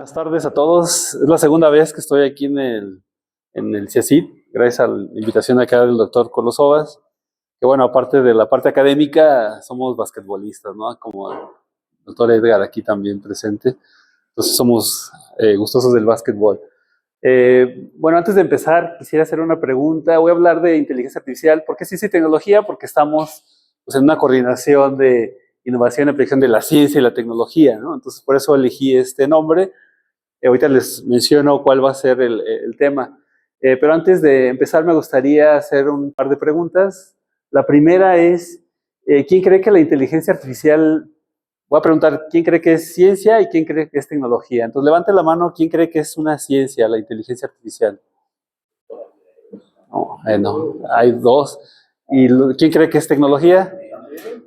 Buenas tardes a todos. Es la segunda vez que estoy aquí en el CIECIT, gracias a la invitación acá del doctor Carlos Ovas, que bueno, aparte de la parte académica, somos basquetbolistas, ¿no? Como el doctor Edgar aquí también presente. Entonces somos gustosos del básquetbol. Bueno, antes de empezar, quisiera hacer una pregunta. Voy a hablar de inteligencia artificial. ¿Por qué ciencia y tecnología? Porque estamos pues, en una coordinación de innovación y aplicación de la ciencia y la tecnología, ¿no? Entonces, por eso elegí este nombre. Ahorita les menciono cuál va a ser el tema. Pero antes de empezar, me gustaría hacer un par de preguntas. La primera es, ¿quién cree que la inteligencia artificial... Voy a preguntar, ¿quién cree que es ciencia y quién cree que es tecnología? Entonces, levante la mano, ¿quién cree que es una ciencia, la inteligencia artificial? No, hay dos. ¿Y quién cree que es tecnología?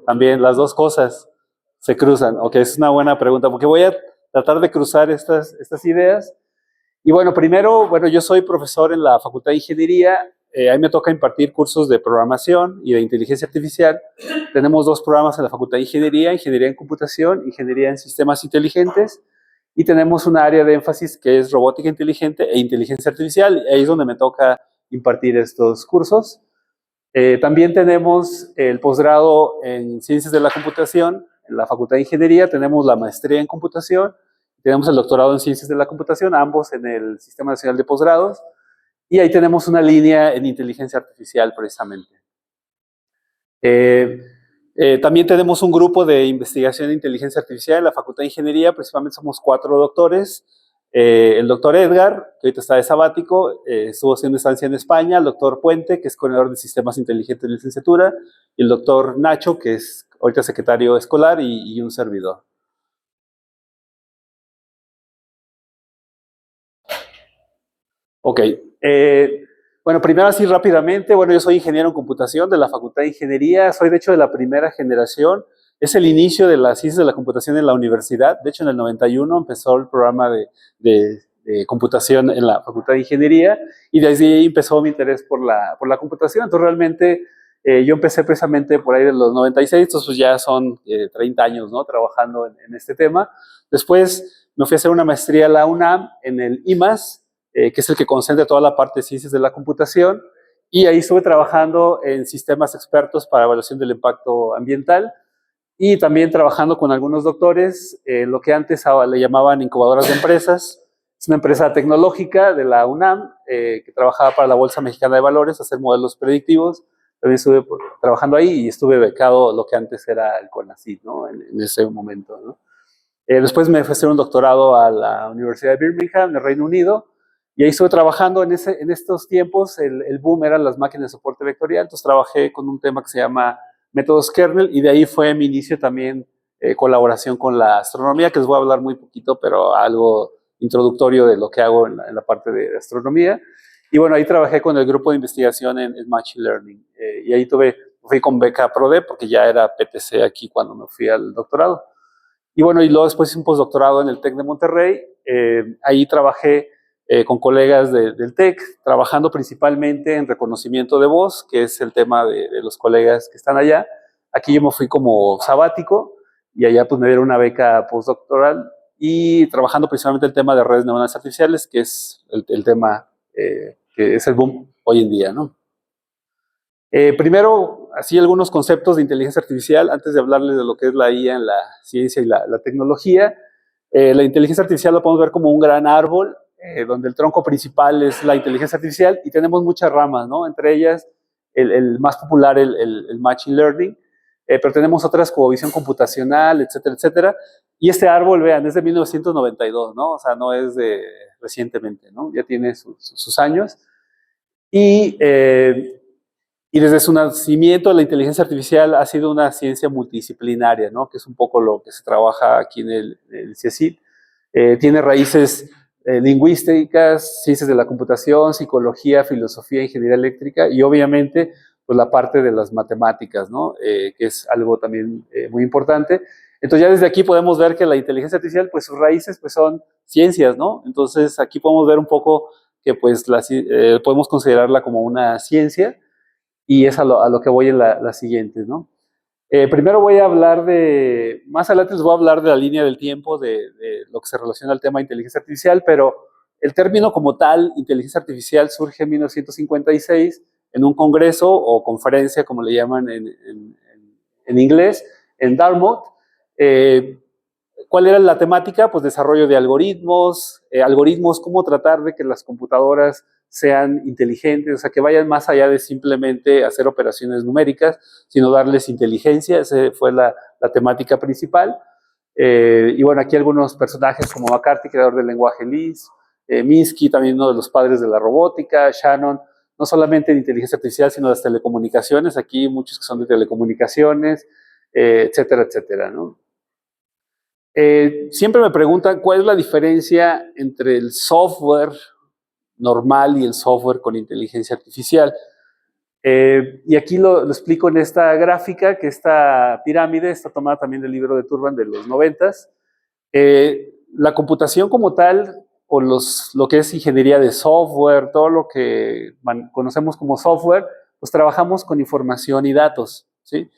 También, las dos cosas se cruzan. Ok, es una buena pregunta, porque voy a tratar de cruzar estas ideas. Y bueno, primero, yo soy profesor en la Facultad de Ingeniería. A mí me toca impartir cursos de programación y de inteligencia artificial. Tenemos dos programas en la Facultad de Ingeniería: Ingeniería en Computación, Ingeniería en Sistemas Inteligentes. Y tenemos un área de énfasis que es robótica inteligente e inteligencia artificial. Ahí es donde me toca impartir estos cursos. También tenemos el posgrado en Ciencias de la Computación en la Facultad de Ingeniería. Tenemos la maestría en Computación. Tenemos el doctorado en Ciencias de la Computación, ambos en el Sistema Nacional de Posgrados. Y ahí tenemos una línea en inteligencia artificial, precisamente. También tenemos un grupo de investigación de inteligencia artificial en la Facultad de Ingeniería. Principalmente somos 4 doctores. El doctor Edgar, que ahorita está de sabático, estuvo haciendo estancia en España. El doctor Puente, que es coordinador de sistemas inteligentes de licenciatura. Y el doctor Nacho, que es ahorita secretario escolar y un servidor. Ok. Bueno, primero así rápidamente, yo soy ingeniero en computación de la Facultad de Ingeniería. Soy de hecho de la primera generación. Es el inicio de las ciencias de la computación en la universidad. De hecho, en el 91 empezó el programa de computación en la Facultad de Ingeniería, y desde ahí empezó mi interés por la computación. Entonces, realmente, yo empecé precisamente por ahí de los 96, entonces pues ya son 30 años, ¿no? Trabajando en este tema. Después me fui a hacer una maestría a la UNAM en el IMAS, que es el que concentra toda la parte de ciencias de la computación, y ahí estuve trabajando en sistemas expertos para evaluación del impacto ambiental, y también trabajando con algunos doctores en lo que antes le llamaban incubadoras de empresas. Es una empresa tecnológica de la UNAM que trabajaba para la Bolsa Mexicana de Valores, hacer modelos predictivos. También estuve trabajando ahí y estuve becado lo que antes era el CONACYT, ¿no? En ese momento, ¿no? Después me fui a hacer un doctorado a la Universidad de Birmingham, en el Reino Unido, y ahí estuve trabajando en estos tiempos. El boom eran las máquinas de soporte vectorial. Entonces trabajé con un tema que se llama métodos kernel, y de ahí fue mi inicio también, colaboración con la astronomía, que les voy a hablar muy poquito, pero algo introductorio de lo que hago en la parte de astronomía. Y bueno, ahí trabajé con el grupo de investigación en Machine Learning, y ahí fui con beca PRODE, porque ya era PTC aquí cuando me fui al doctorado. Y bueno, y luego después hice un postdoctorado en el TEC de Monterrey. Ahí trabajé con colegas del TEC, trabajando principalmente en reconocimiento de voz, que es el tema de los colegas que están allá. Aquí yo me fui como sabático, y allá pues me dieron una beca postdoctoral, y trabajando principalmente el tema de redes neuronales artificiales, que es el tema que es el boom hoy en día, ¿no? Primero, así algunos conceptos de inteligencia artificial, antes de hablarles de lo que es la IA en la ciencia y la tecnología. La inteligencia artificial lo podemos ver como un gran árbol, donde el tronco principal es la inteligencia artificial, y tenemos muchas ramas, ¿no? Entre ellas, el más popular, el Machine Learning, pero tenemos otras como visión computacional, etcétera, etcétera. Y este árbol, vean, es de 1992, ¿no? O sea, no es de recientemente, ¿no? Ya tiene sus años. Y desde su nacimiento, la inteligencia artificial ha sido una ciencia multidisciplinaria, ¿no? Que es un poco lo que se trabaja aquí en el CIECIT. Tiene raíces lingüísticas, ciencias de la computación, psicología, filosofía, ingeniería eléctrica, y obviamente pues la parte de las matemáticas, ¿no? Que es algo también muy importante. Entonces ya desde aquí podemos ver que la inteligencia artificial, pues sus raíces pues son ciencias, ¿no? Entonces aquí podemos ver un poco que pues podemos considerarla como una ciencia, y es a lo que voy en las siguientes, ¿no? Primero voy a hablar más adelante les voy a hablar de la línea del tiempo, de lo que se relaciona al tema de inteligencia artificial, pero el término como tal, inteligencia artificial, surge en 1956 en un congreso o conferencia, como le llaman en inglés, en Dartmouth. ¿Cuál era la temática? Pues desarrollo de algoritmos, cómo tratar de que las computadoras sean inteligentes, o sea, que vayan más allá de simplemente hacer operaciones numéricas, sino darles inteligencia. Esa fue la temática principal. Y bueno, aquí algunos personajes como McCarthy, creador del lenguaje Lisp, Minsky, también uno de los padres de la robótica, Shannon, no solamente en inteligencia artificial, sino de las telecomunicaciones, aquí muchos que son de telecomunicaciones, etcétera, etcétera, ¿no? Siempre me preguntan cuál es la diferencia entre el software normal y el software con inteligencia artificial. Y aquí lo explico en esta gráfica, que esta pirámide está tomada también del libro de Turban de los 90s. La computación como tal, o lo que es ingeniería de software, todo lo que conocemos como software, pues trabajamos con información y datos, ¿sí?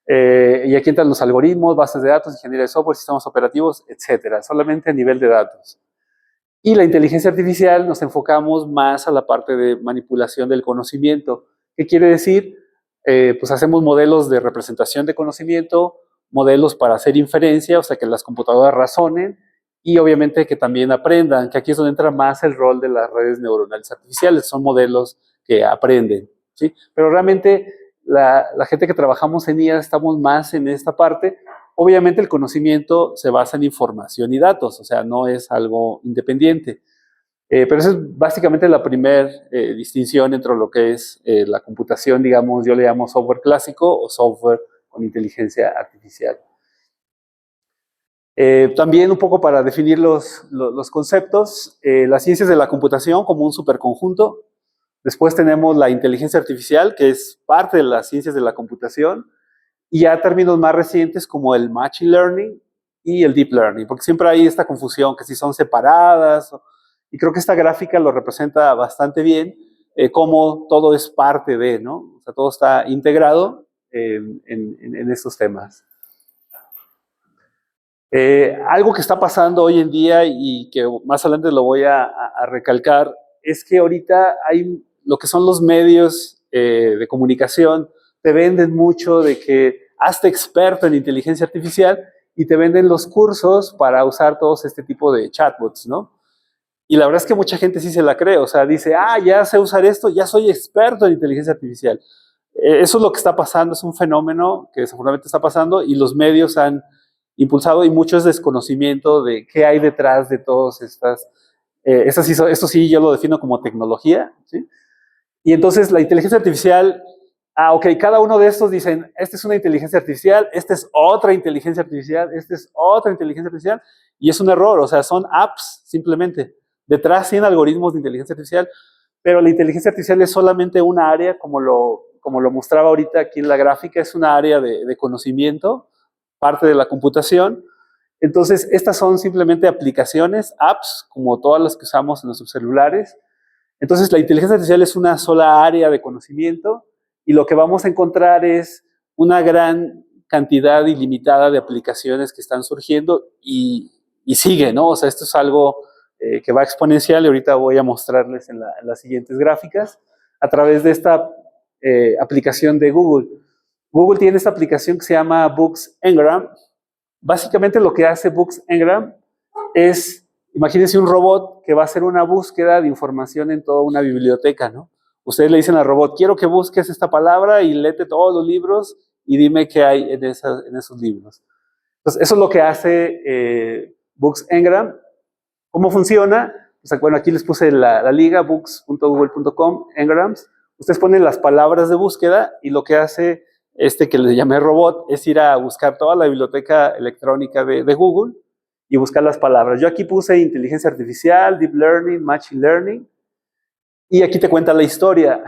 Y aquí entran los algoritmos, bases de datos, ingeniería de software, sistemas operativos, etcétera, solamente a nivel de datos. Y la inteligencia artificial nos enfocamos más a la parte de manipulación del conocimiento. ¿Qué quiere decir? Pues hacemos modelos de representación de conocimiento, modelos para hacer inferencia, o sea, que las computadoras razonen, y obviamente que también aprendan, que aquí es donde entra más el rol de las redes neuronales artificiales, son modelos que aprenden, ¿sí? Pero realmente la gente que trabajamos en IA estamos más en esta parte. Obviamente el conocimiento se basa en información y datos, o sea, no es algo independiente. Pero esa es básicamente la primera distinción entre lo que es la computación, digamos, yo le llamo software clásico o software con inteligencia artificial. También un poco para definir los conceptos, las ciencias de la computación como un superconjunto. Después tenemos la inteligencia artificial, que es parte de las ciencias de la computación. Y ya términos más recientes como el Machine Learning y el Deep Learning, porque siempre hay esta confusión que si son separadas, y creo que esta gráfica lo representa bastante bien, cómo todo es parte de, ¿no? O sea, todo está integrado en estos temas. Algo que está pasando hoy en día y que más adelante lo voy a recalcar, es que ahorita hay lo que son los medios de comunicación, te venden mucho de que hazte experto en inteligencia artificial y te venden los cursos para usar todos este tipo de chatbots, ¿no? Y la verdad es que mucha gente sí se la cree, o sea, dice, ya sé usar esto, ya soy experto en inteligencia artificial. Eso es lo que está pasando, es un fenómeno que desafortunadamente está pasando y los medios han impulsado y mucho es desconocimiento de qué hay detrás de todas estas, esto sí yo lo defino como tecnología, ¿sí? Y entonces la inteligencia artificial, ok, cada uno de estos dicen, esta es una inteligencia artificial, esta es otra inteligencia artificial, esta es otra inteligencia artificial, y es un error, o sea, son apps simplemente. Detrás tienen algoritmos de inteligencia artificial, pero la inteligencia artificial es solamente una área, como lo mostraba ahorita aquí en la gráfica, es una área de conocimiento, parte de la computación. Entonces, estas son simplemente aplicaciones, apps, como todas las que usamos en nuestros celulares. Entonces, la inteligencia artificial es una sola área de conocimiento y lo que vamos a encontrar es una gran cantidad ilimitada de aplicaciones que están surgiendo y sigue, ¿no? O sea, esto es algo que va exponencial y ahorita voy a mostrarles en las siguientes gráficas a través de esta aplicación de Google. Google tiene esta aplicación que se llama Books Ngram. Básicamente lo que hace Books Ngram es, imagínense un robot que va a hacer una búsqueda de información en toda una biblioteca, ¿no? Ustedes le dicen al robot, quiero que busques esta palabra y léete todos los libros y dime qué hay en esos libros. Entonces, eso es lo que hace Books Ngram. ¿Cómo funciona? O sea, bueno, aquí les puse la liga, books.google.com, Ngrams. Ustedes ponen las palabras de búsqueda y lo que hace que le llamé robot es ir a buscar toda la biblioteca electrónica de Google y buscar las palabras. Yo aquí puse inteligencia artificial, deep learning, machine learning, y aquí te cuenta la historia.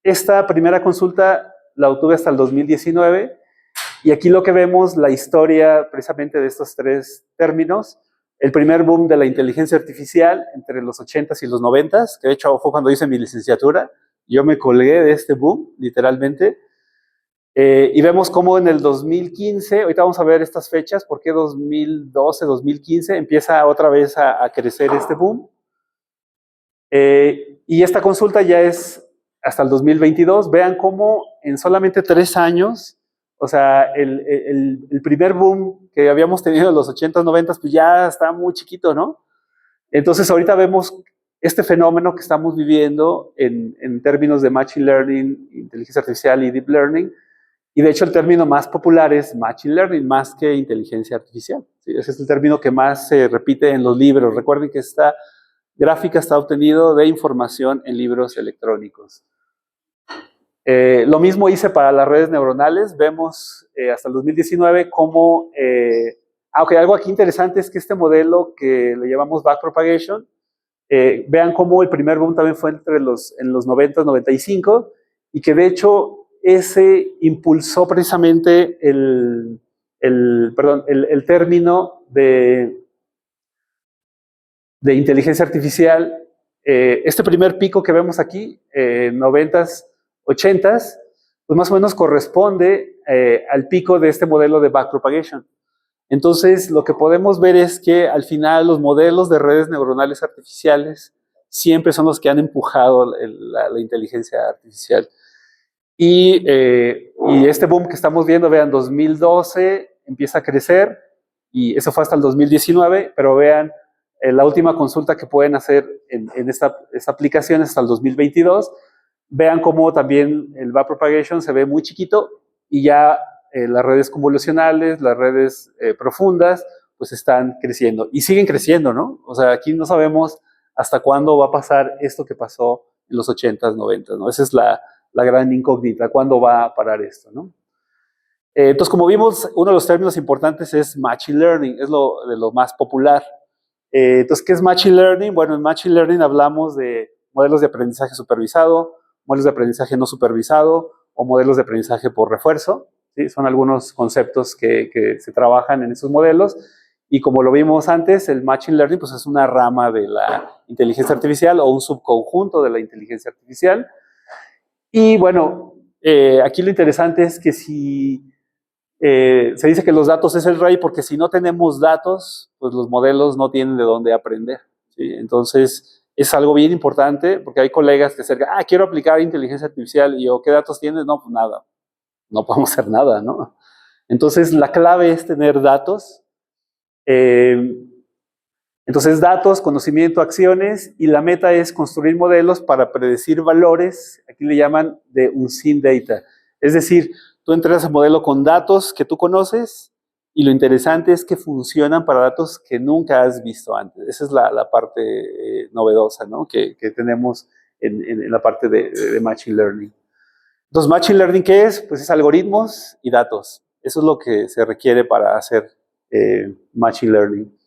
Esta primera consulta la obtuve hasta el 2019, y aquí lo que vemos, la historia precisamente de estos tres términos. El primer boom de la inteligencia artificial entre los 80s y los 90s, que de hecho fue cuando hice mi licenciatura. Yo me colgué de este boom, literalmente. Y vemos cómo en el 2015, ahorita vamos a ver estas fechas, por qué 2012, 2015 empieza otra vez a crecer este boom. Y esta consulta ya es hasta el 2022. Vean cómo en solamente 3 años, o sea, el primer boom que habíamos tenido en los 80s, 90s, pues ya está muy chiquito, ¿no? Entonces ahorita vemos este fenómeno que estamos viviendo en términos de Machine Learning, inteligencia artificial y Deep Learning. Y de hecho el término más popular es Machine Learning, más que inteligencia artificial. ¿Sí? Ese es el término que más se repite en los libros. Recuerden que esta gráfica está obtenido de información en libros electrónicos. Lo mismo hice para las redes neuronales. Vemos hasta el 2019 cómo... aunque algo aquí interesante es que este modelo que le llamamos backpropagation, vean cómo el primer boom también fue en los 90, 95, y que de hecho ese impulsó precisamente el término de inteligencia artificial. Este primer pico que vemos aquí, 90s, 80s, pues más o menos corresponde al pico de este modelo de backpropagation. Entonces, lo que podemos ver es que al final los modelos de redes neuronales artificiales siempre son los que han empujado la inteligencia artificial. Y este boom que estamos viendo, vean, 2012 empieza a crecer, y eso fue hasta el 2019, pero vean, la última consulta que pueden hacer en esta aplicación es hasta el 2022. Vean cómo también el backpropagation se ve muy chiquito, y ya las redes convolucionales, las redes profundas, pues están creciendo, y siguen creciendo, ¿no? O sea, aquí no sabemos hasta cuándo va a pasar esto que pasó en los 80s, 90s, ¿no? Esa es la gran incógnita, ¿cuándo va a parar esto, no? Entonces, como vimos, uno de los términos importantes es Machine Learning, es de lo más popular. Entonces, ¿qué es Machine Learning? Bueno, en Machine Learning hablamos de modelos de aprendizaje supervisado, modelos de aprendizaje no supervisado, o modelos de aprendizaje por refuerzo, ¿sí? Son algunos conceptos que se trabajan en esos modelos, y como lo vimos antes, el Machine Learning pues es una rama de la inteligencia artificial, o un subconjunto de la inteligencia artificial. Y bueno, aquí lo interesante es que si se dice que los datos es el rey, porque si no tenemos datos, pues los modelos no tienen de dónde aprender, ¿sí? Entonces, es algo bien importante, porque hay colegas que acercan, quiero aplicar inteligencia artificial, y yo, ¿qué datos tienes? No, pues nada, no podemos hacer nada, ¿no? Entonces, la clave es tener datos. Entonces, datos, conocimiento, acciones, y la meta es construir modelos para predecir valores. Aquí le llaman de unseen data. Es decir, tú entrenas el modelo con datos que tú conoces, y lo interesante es que funcionan para datos que nunca has visto antes. Esa es la parte novedosa, ¿no? que tenemos en la parte de Machine Learning. Entonces, Machine Learning, ¿qué es? Pues es algoritmos y datos. Eso es lo que se requiere para hacer Machine Learning.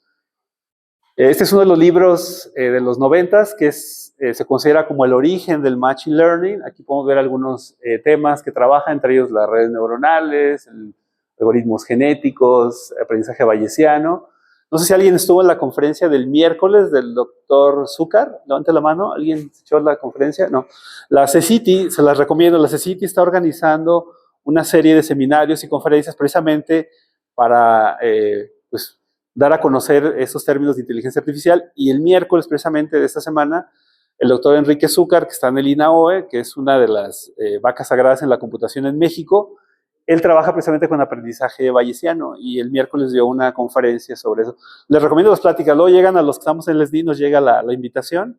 Este es uno de los libros de los 90s, que se considera como el origen del Machine Learning. Aquí podemos ver algunos temas que trabaja, entre ellos las redes neuronales, algoritmos genéticos, aprendizaje bayesiano. No sé si alguien estuvo en la conferencia del miércoles del doctor Zucker. Levante la mano. ¿Alguien echó la conferencia? No. La CECITI, se las recomiendo. La CECITI está organizando una serie de seminarios y conferencias precisamente para pues, dar a conocer esos términos de inteligencia artificial. Y el miércoles, precisamente de esta semana, el doctor Enrique Zúcar, que está en el INAOE, que es una de las vacas sagradas en la computación en México, él trabaja precisamente con aprendizaje bayesiano, y el miércoles dio una conferencia sobre eso. Les recomiendo las pláticas. Luego llegan a los que estamos en el SNI, nos llega la invitación.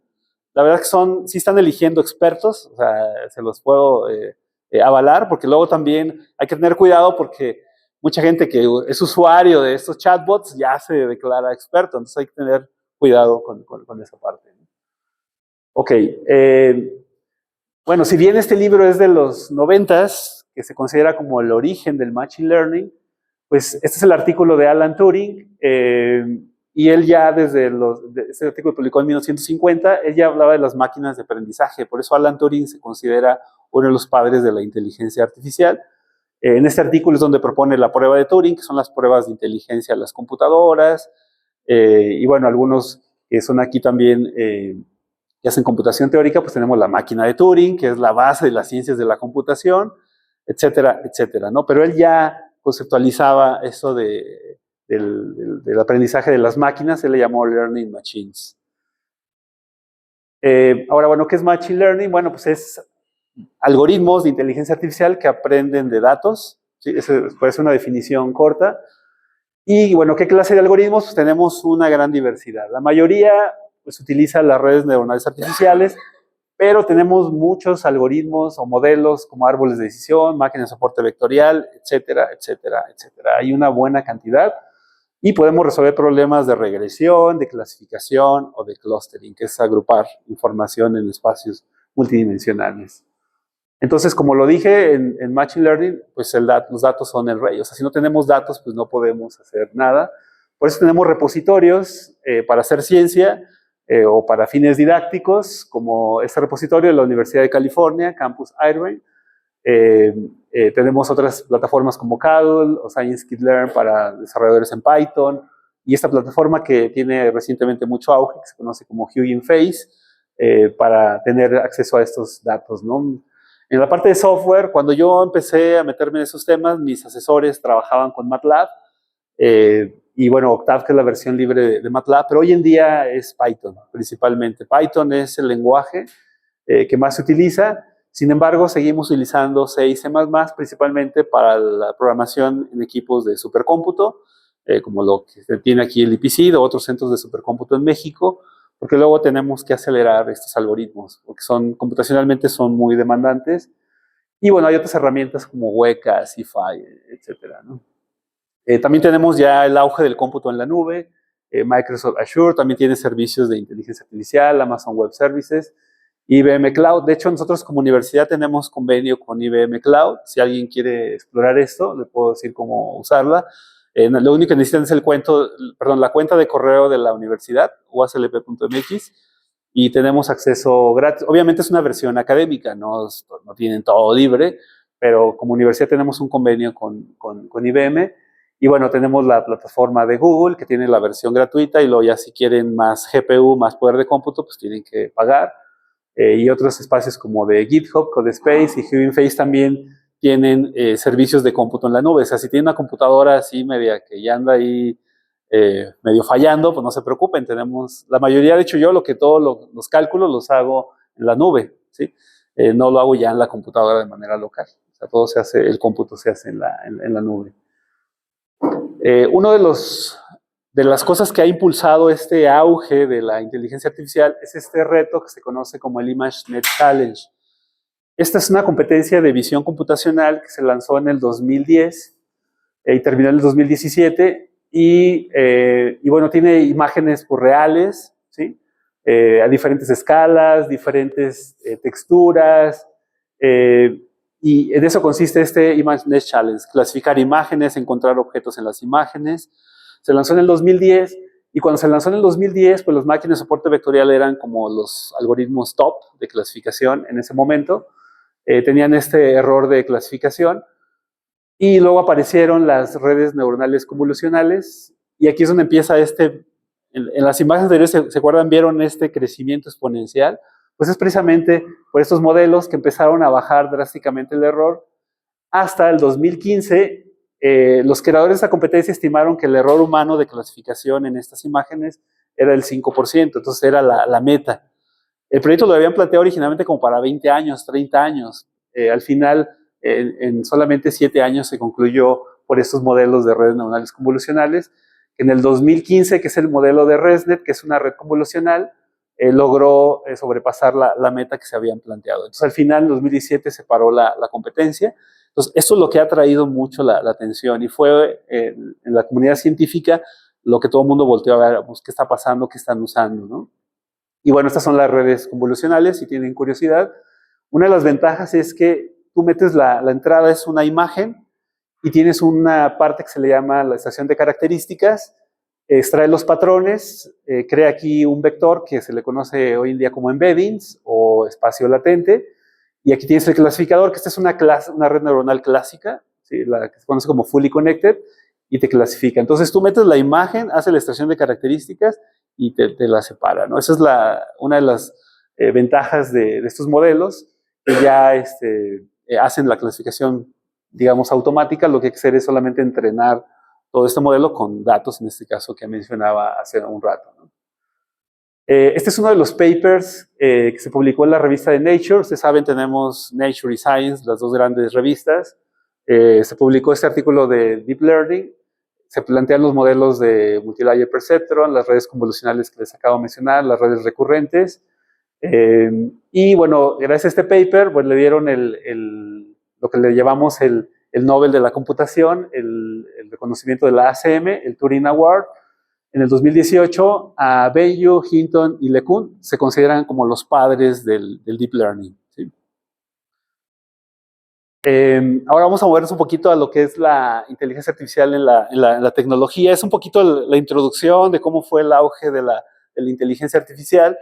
La verdad es que sí están eligiendo expertos, o sea, se los puedo avalar, porque luego también hay que tener cuidado, porque mucha gente que es usuario de estos chatbots ya se declara experto, entonces hay que tener cuidado con esa parte. Ok, bueno, si bien este libro es de los 90s, que se considera como el origen del Machine Learning, pues este es el artículo de Alan Turing, y él ya este artículo publicó en 1950, él ya hablaba de las máquinas de aprendizaje, por eso Alan Turing se considera uno de los padres de la inteligencia artificial. En este artículo es donde propone la prueba de Turing, que son las pruebas de inteligencia de las computadoras, y bueno, algunos que son aquí también que hacen computación teórica, pues tenemos la máquina de Turing, que es la base de las ciencias de la computación. etcétera, etcétera, ¿no? Pero él ya conceptualizaba eso del aprendizaje de las máquinas, él le llamó Learning Machines. Ahora, bueno, ¿qué es Machine Learning? Bueno, pues es algoritmos de inteligencia artificial que aprenden de datos, ¿sí? Esa puede ser una definición corta. Y bueno, ¿qué clase de algoritmos? Pues tenemos una gran diversidad. La mayoría pues utiliza las redes neuronales artificiales, pero tenemos muchos algoritmos o modelos como árboles de decisión, máquinas de soporte vectorial, etcétera, etcétera, etcétera. Hay una buena cantidad y podemos resolver problemas de regresión, de clasificación o de clustering, que es agrupar información en espacios multidimensionales. Entonces, como lo dije, en Machine Learning, pues los datos son el rey. O sea, si no tenemos datos, pues no podemos hacer nada. Por eso tenemos repositorios para hacer ciencia o para fines didácticos, como este repositorio de la Universidad de California, Campus Irvine. Tenemos otras plataformas como Kaggle o Scikit-learn para desarrolladores en Python. Y esta plataforma que tiene recientemente mucho auge, que se conoce como Hugging Face, para tener acceso a estos datos, ¿no? En la parte de software, cuando yo empecé a meterme en esos temas, mis asesores trabajaban con MATLAB y bueno, Octave, que es la versión libre de MATLAB, pero hoy en día es Python principalmente. Python es el lenguaje que más se utiliza. Sin embargo, seguimos utilizando C y C++, principalmente para la programación en equipos de supercómputo, como lo que tiene aquí el IPCID o otros centros de supercómputo en México, porque luego tenemos que acelerar estos algoritmos, porque computacionalmente son muy demandantes. Y bueno, hay otras herramientas como Weka, CIFI, etcétera, ¿no? También tenemos ya el auge del cómputo en la nube. Microsoft Azure también tiene servicios de inteligencia artificial, Amazon Web Services, IBM Cloud. De hecho, nosotros como universidad tenemos convenio con IBM Cloud. Si alguien quiere explorar esto, le puedo decir cómo usarla. Lo único que necesitan es la cuenta de correo de la universidad, uaslp.mx, y tenemos acceso gratis. Obviamente es una versión académica, no tienen todo libre, pero como universidad tenemos un convenio con IBM, y bueno, tenemos la plataforma de Google, que tiene la versión gratuita, y luego ya si quieren más GPU, más poder de cómputo, pues tienen que pagar. Y otros espacios como de GitHub, CodeSpace y Hugging Face también tienen servicios de cómputo en la nube. O sea, si tienen una computadora así media que ya anda ahí medio fallando, pues no se preocupen. Tenemos, la mayoría, de hecho yo todos los cálculos los hago en la nube, ¿sí? No lo hago ya en la computadora de manera local. O sea, todo se hace, el cómputo se hace en la nube. Uno de las cosas que ha impulsado este auge de la inteligencia artificial es este reto que se conoce como el ImageNet Challenge. Esta es una competencia de visión computacional que se lanzó en el 2010 y terminó en el 2017 y bueno, tiene imágenes reales, ¿sí? A diferentes escalas, diferentes texturas, y en eso consiste este ImageNet Challenge, clasificar imágenes, encontrar objetos en las imágenes. Se lanzó en el 2010 y cuando se lanzó en el 2010, pues las máquinas de soporte vectorial eran como los algoritmos top de clasificación en ese momento. Tenían este error de clasificación y luego aparecieron las redes neuronales convolucionales y aquí es donde empieza en las imágenes anteriores, ¿se acuerdan? Vieron este crecimiento exponencial. Pues es precisamente por estos modelos que empezaron a bajar drásticamente el error. Hasta el 2015, los creadores de esta competencia estimaron que el error humano de clasificación en estas imágenes era el 5%, entonces era la meta. El proyecto lo habían planteado originalmente como para 20 años, 30 años. Al final, en solamente 7 años se concluyó por estos modelos de redes neuronales convolucionales. En el 2015, que es el modelo de ResNet, que es una red convolucional, logró sobrepasar la meta que se habían planteado. Entonces, al final, en 2017 se paró la competencia. Entonces, esto es lo que ha traído mucho la atención y fue en la comunidad científica lo que todo el mundo volteó a ver, pues, qué está pasando, qué están usando, ¿no? Y bueno, estas son las redes convolucionales, si tienen curiosidad. Una de las ventajas es que tú metes la entrada, es una imagen, y tienes una parte que se le llama la estación de características, extrae los patrones, crea aquí un vector que se le conoce hoy en día como embeddings o espacio latente, y aquí tienes el clasificador, que esta es una red neuronal clásica, ¿sí? La que se conoce como fully connected, y te clasifica. Entonces tú metes la imagen, hace la extracción de características y te la separa, ¿no? Esa es una de las ventajas de estos modelos, que ya hacen la clasificación, digamos, automática. Lo que hay que hacer es solamente entrenar todo este modelo con datos, en este caso que mencionaba hace un rato, ¿no? Este es uno de los papers que se publicó en la revista de Nature. Ustedes saben, tenemos Nature y Science, las dos grandes revistas. Se publicó este artículo de Deep Learning. Se plantean los modelos de Multilayer Perceptron, las redes convolucionales que les acabo de mencionar, las redes recurrentes. Y bueno, gracias a este paper, pues le dieron lo que le llamamos el Nobel de la computación, el reconocimiento de la ACM, el Turing Award. En el 2018, a Bayou, Hinton y LeCun se consideran como los padres del Deep Learning, ¿sí? Ahora vamos a movernos un poquito a lo que es la inteligencia artificial en la tecnología. Es un poquito la introducción de cómo fue el auge de la inteligencia artificial.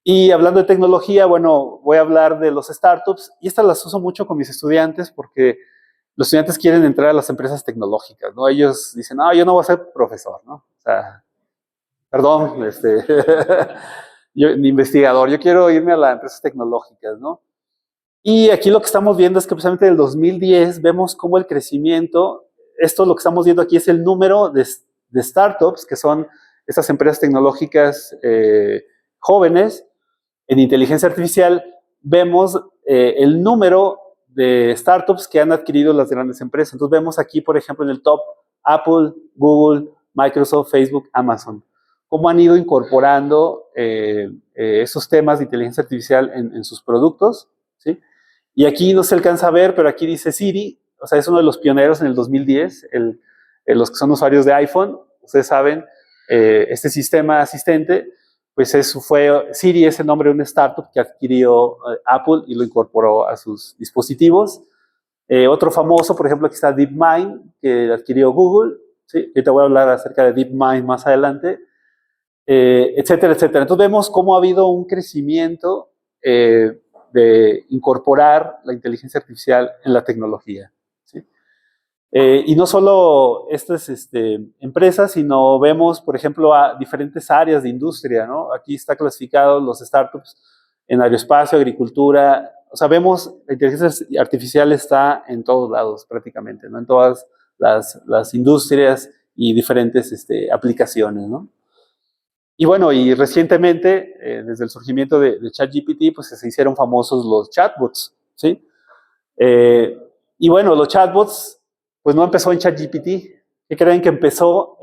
Y hablando de tecnología, bueno, voy a hablar de los startups. Y estas las uso mucho con mis estudiantes porque los estudiantes quieren entrar a las empresas tecnológicas, ¿no? Ellos dicen, no, yo no voy a ser profesor, ¿no? O sea, perdón, investigador, yo quiero irme a las empresas tecnológicas, ¿no? Y aquí lo que estamos viendo es que precisamente del 2010 vemos cómo el crecimiento, esto lo que estamos viendo aquí es el número de startups, que son estas empresas tecnológicas jóvenes en inteligencia artificial. Vemos el número de startups que han adquirido las grandes empresas. Entonces vemos aquí, por ejemplo, en el top, Apple, Google, Microsoft, Facebook, Amazon. Cómo han ido incorporando esos temas de inteligencia artificial en sus productos, ¿sí? Y aquí no se alcanza a ver, pero aquí dice Siri, o sea, es uno de los pioneros en el 2010, los que son usuarios de iPhone, ustedes saben, este sistema asistente, pues Siri es el nombre de una startup que adquirió Apple y lo incorporó a sus dispositivos. Otro famoso, por ejemplo, aquí está DeepMind, que adquirió Google, ¿sí? Ahorita voy a hablar acerca de DeepMind más adelante, etcétera, etcétera. Entonces vemos cómo ha habido un crecimiento de incorporar la inteligencia artificial en la tecnología, ¿sí? Y no solo estas empresas, sino vemos, por ejemplo, a diferentes áreas de industria, ¿no? Aquí está clasificado los startups en aeroespacio, agricultura. O sea, vemos la inteligencia artificial está en todos lados prácticamente, ¿no? En todas las industrias y diferentes aplicaciones, ¿no? Y bueno, y recientemente, desde el surgimiento de ChatGPT, pues se hicieron famosos los chatbots, ¿sí? Y bueno, los chatbots, pues no empezó en ChatGPT. ¿Qué creen que empezó?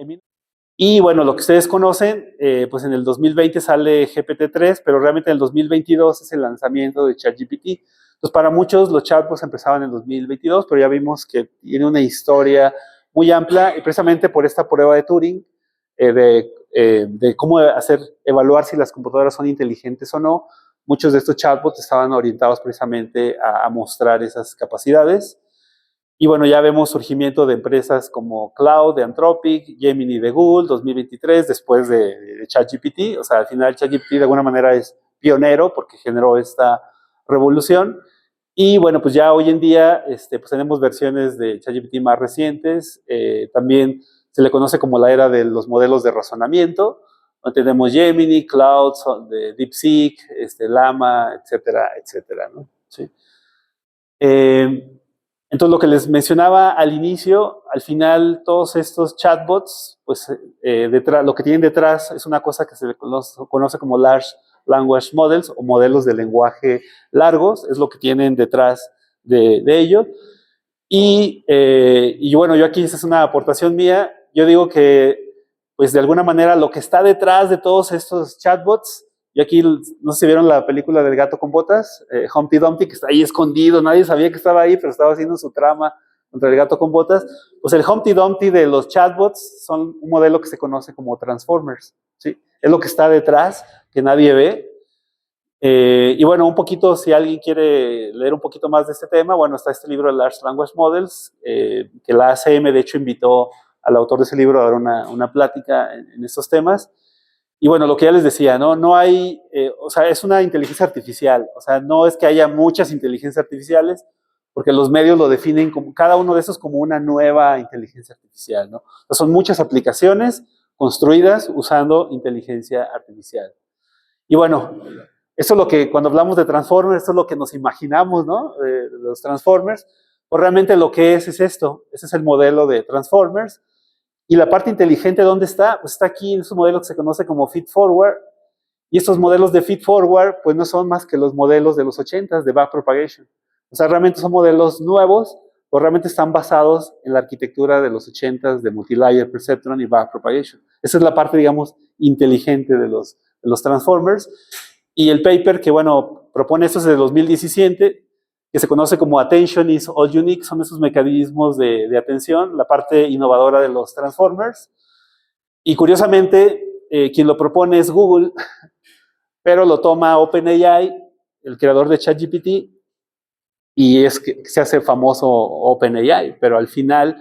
Y bueno, lo que ustedes conocen, pues en el 2020 sale GPT-3, pero realmente en el 2022 es el lanzamiento de ChatGPT. Entonces, para muchos los chatbots empezaban en el 2022, pero ya vimos que tiene una historia muy amplia, y precisamente por esta prueba de Turing, de cómo evaluar si las computadoras son inteligentes o no. Muchos de estos chatbots estaban orientados precisamente a mostrar esas capacidades. Y bueno, ya vemos surgimiento de empresas como Cloud de Anthropic, Gemini de Google, 2023, después de ChatGPT. O sea, al final ChatGPT de alguna manera es pionero porque generó esta revolución. Y bueno, pues ya hoy en día pues tenemos versiones de ChatGPT más recientes. También se le conoce como la era de los modelos de razonamiento. Tenemos Gemini, Cloud, de DeepSeek, Llama, etcétera, etcétera, ¿no? ¿Sí? Entonces, lo que les mencionaba al inicio, al final todos estos chatbots, pues lo que tienen detrás es una cosa que se conoce como Large Language Models o modelos de lenguaje largos, es lo que tienen detrás de ello. Y bueno, yo aquí, esa es una aportación mía, yo digo que, pues de alguna manera, lo que está detrás de todos estos chatbots, y aquí, no sé si vieron la película del gato con botas, Humpty Dumpty, que está ahí escondido, nadie sabía que estaba ahí, pero estaba haciendo su trama contra el gato con botas. Pues el Humpty Dumpty de los chatbots son un modelo que se conoce como Transformers, ¿sí? Es lo que está detrás, que nadie ve. Y bueno, un poquito, si alguien quiere leer un poquito más de este tema, bueno, está este libro de Large Language Models, que la ACM de hecho invitó al autor de ese libro a dar una plática en estos temas. Y bueno, lo que ya les decía, ¿no? No hay, o sea, es una inteligencia artificial, o sea, no es que haya muchas inteligencias artificiales, porque los medios lo definen como, cada uno de esos como una nueva inteligencia artificial, ¿no? O sea, son muchas aplicaciones construidas usando inteligencia artificial. Y bueno, Eso es lo que, cuando hablamos de Transformers, esto es lo que nos imaginamos, ¿no? De los Transformers. Pues realmente lo que es esto. Ese es el modelo de Transformers. Y la parte inteligente, ¿dónde está? Pues está aquí en su modelo que se conoce como Feed Forward. Y estos modelos de Feed Forward, pues no son más que los modelos de los 80s de Backpropagation. O sea, realmente son modelos nuevos, o realmente están basados en la arquitectura de los 80s de Multilayer Perceptron y Backpropagation. Esa es la parte, digamos, inteligente de los Transformers. Y el paper que, bueno, propone esto es de 2017, que se conoce como Attention is All Unique, son esos mecanismos de atención, la parte innovadora de los Transformers. Y curiosamente, quien lo propone es Google, pero lo toma OpenAI, el creador de ChatGPT, y es que se hace famoso OpenAI, pero al final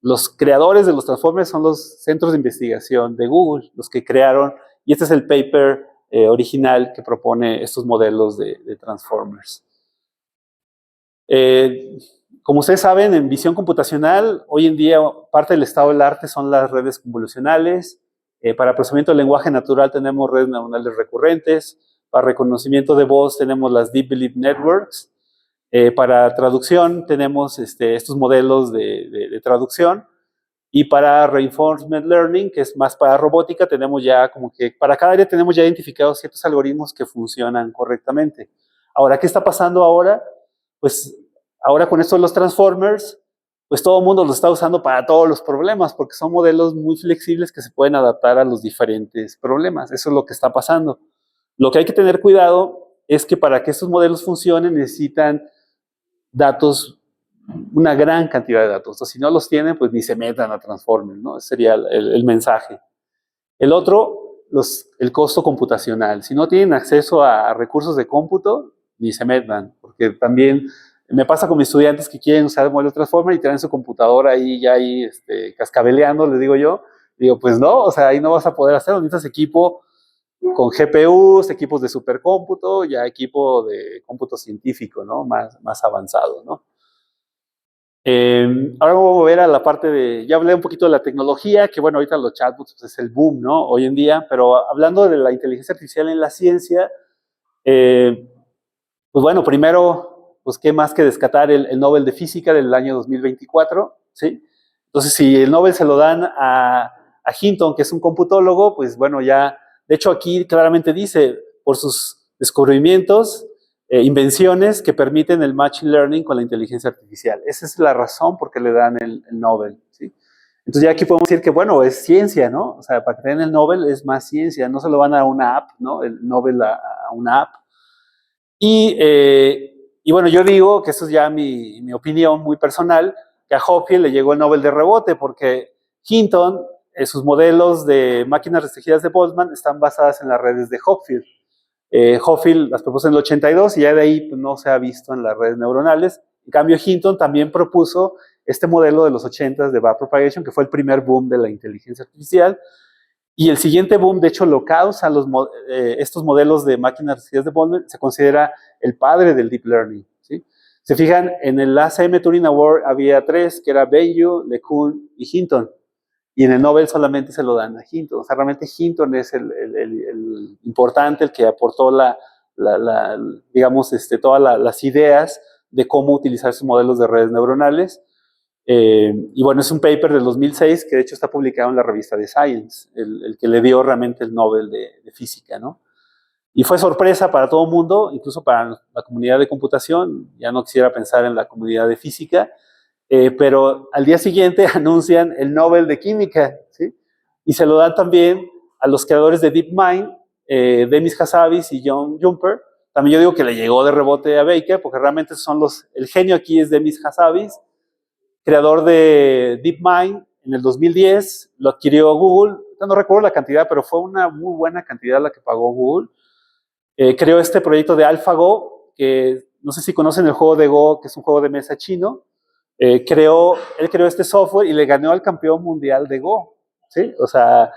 los creadores de los Transformers son los centros de investigación de Google, los que crearon, y este es el paper original que propone estos modelos de Transformers. Como ustedes saben, en visión computacional, hoy en día parte del estado del arte son las redes convolucionales. Para procesamiento del lenguaje natural tenemos redes neuronales recurrentes. Para reconocimiento de voz tenemos las Deep Belief Networks. Para traducción tenemos estos modelos de traducción. Y para Reinforcement Learning, que es más para robótica, tenemos ya como que para cada área tenemos ya identificados ciertos algoritmos que funcionan correctamente. Ahora, ¿qué está pasando ahora? Pues ahora con esto de los Transformers, pues todo el mundo los está usando para todos los problemas, porque son modelos muy flexibles que se pueden adaptar a los diferentes problemas. Eso es lo que está pasando. Lo que hay que tener cuidado es que para que estos modelos funcionen necesitan datos, una gran cantidad de datos. Entonces, si no los tienen, pues ni se metan a Transformers, ¿no? Ese sería el mensaje. El otro, el costo computacional. Si no tienen acceso a recursos de cómputo, ni se metan, porque también me pasa con mis estudiantes que quieren usar el modelo Transformer y tienen su computadora ahí ya ahí cascabeleando, les digo yo. Digo, pues no, o sea, ahí no vas a poder hacerlo. Necesitas equipo con GPUs, equipos de supercómputo, ya equipo de cómputo científico, ¿no? Más avanzado, ¿no? Ahora vamos a ver a la parte de, ya hablé un poquito de la tecnología, que bueno, ahorita los chatbots pues, es el boom, ¿no? Hoy en día, pero hablando de la inteligencia artificial en la ciencia, pues bueno, primero, pues qué más que descartar el Nobel de Física del año 2024, ¿sí? Entonces, si el Nobel se lo dan a Hinton, que es un computólogo, pues bueno, ya, de hecho aquí claramente dice, por sus descubrimientos, invenciones que permiten el machine learning con la inteligencia artificial. Esa es la razón por qué le dan el Nobel, ¿sí? Entonces ya aquí podemos decir que, bueno, es ciencia, ¿no? O sea, para que den el Nobel es más ciencia, no se lo van a una app, ¿no? El Nobel a una app. Y bueno, yo digo que esto es ya mi opinión muy personal, que a Hopfield le llegó el Nobel de rebote porque Hinton, sus modelos de máquinas restringidas de Boltzmann están basadas en las redes de Hopfield. Hopfield las propuso en el 82 y ya de ahí pues, no se ha visto en las redes neuronales. En cambio, Hinton también propuso este modelo de los 80s de backpropagation, que fue el primer boom de la inteligencia artificial. Y el siguiente boom, de hecho, lo causan estos modelos de máquinas restringidas de Boltzmann, se considera el padre del deep learning, ¿sí? Se fijan, en el ACM Turing Award había 3, que era Benyu, LeCun y Hinton. Y en el Nobel solamente se lo dan a Hinton. O sea, realmente Hinton es el importante, el que aportó digamos, todas las ideas de cómo utilizar sus modelos de redes neuronales. Y bueno, es un paper del 2006 que de hecho está publicado en la revista de Science, el que le dio realmente el Nobel de Física, ¿no? Y fue sorpresa para todo el mundo, incluso para la comunidad de computación. Ya no quisiera pensar en la comunidad de física, pero al día siguiente anuncian el Nobel de Química, ¿sí? Y se lo dan también a los creadores de DeepMind, Demis Hassabis y John Jumper. También yo digo que le llegó de rebote a Baker, porque realmente son el genio aquí es Demis Hassabis, creador de DeepMind. En el 2010 lo adquirió Google, no recuerdo la cantidad, pero fue una muy buena cantidad la que pagó Google. Creó este proyecto de AlphaGo, que no sé si conocen el juego de Go, que es un juego de mesa chino. Él creó este software y le ganó al campeón mundial de Go, ¿sí? O sea,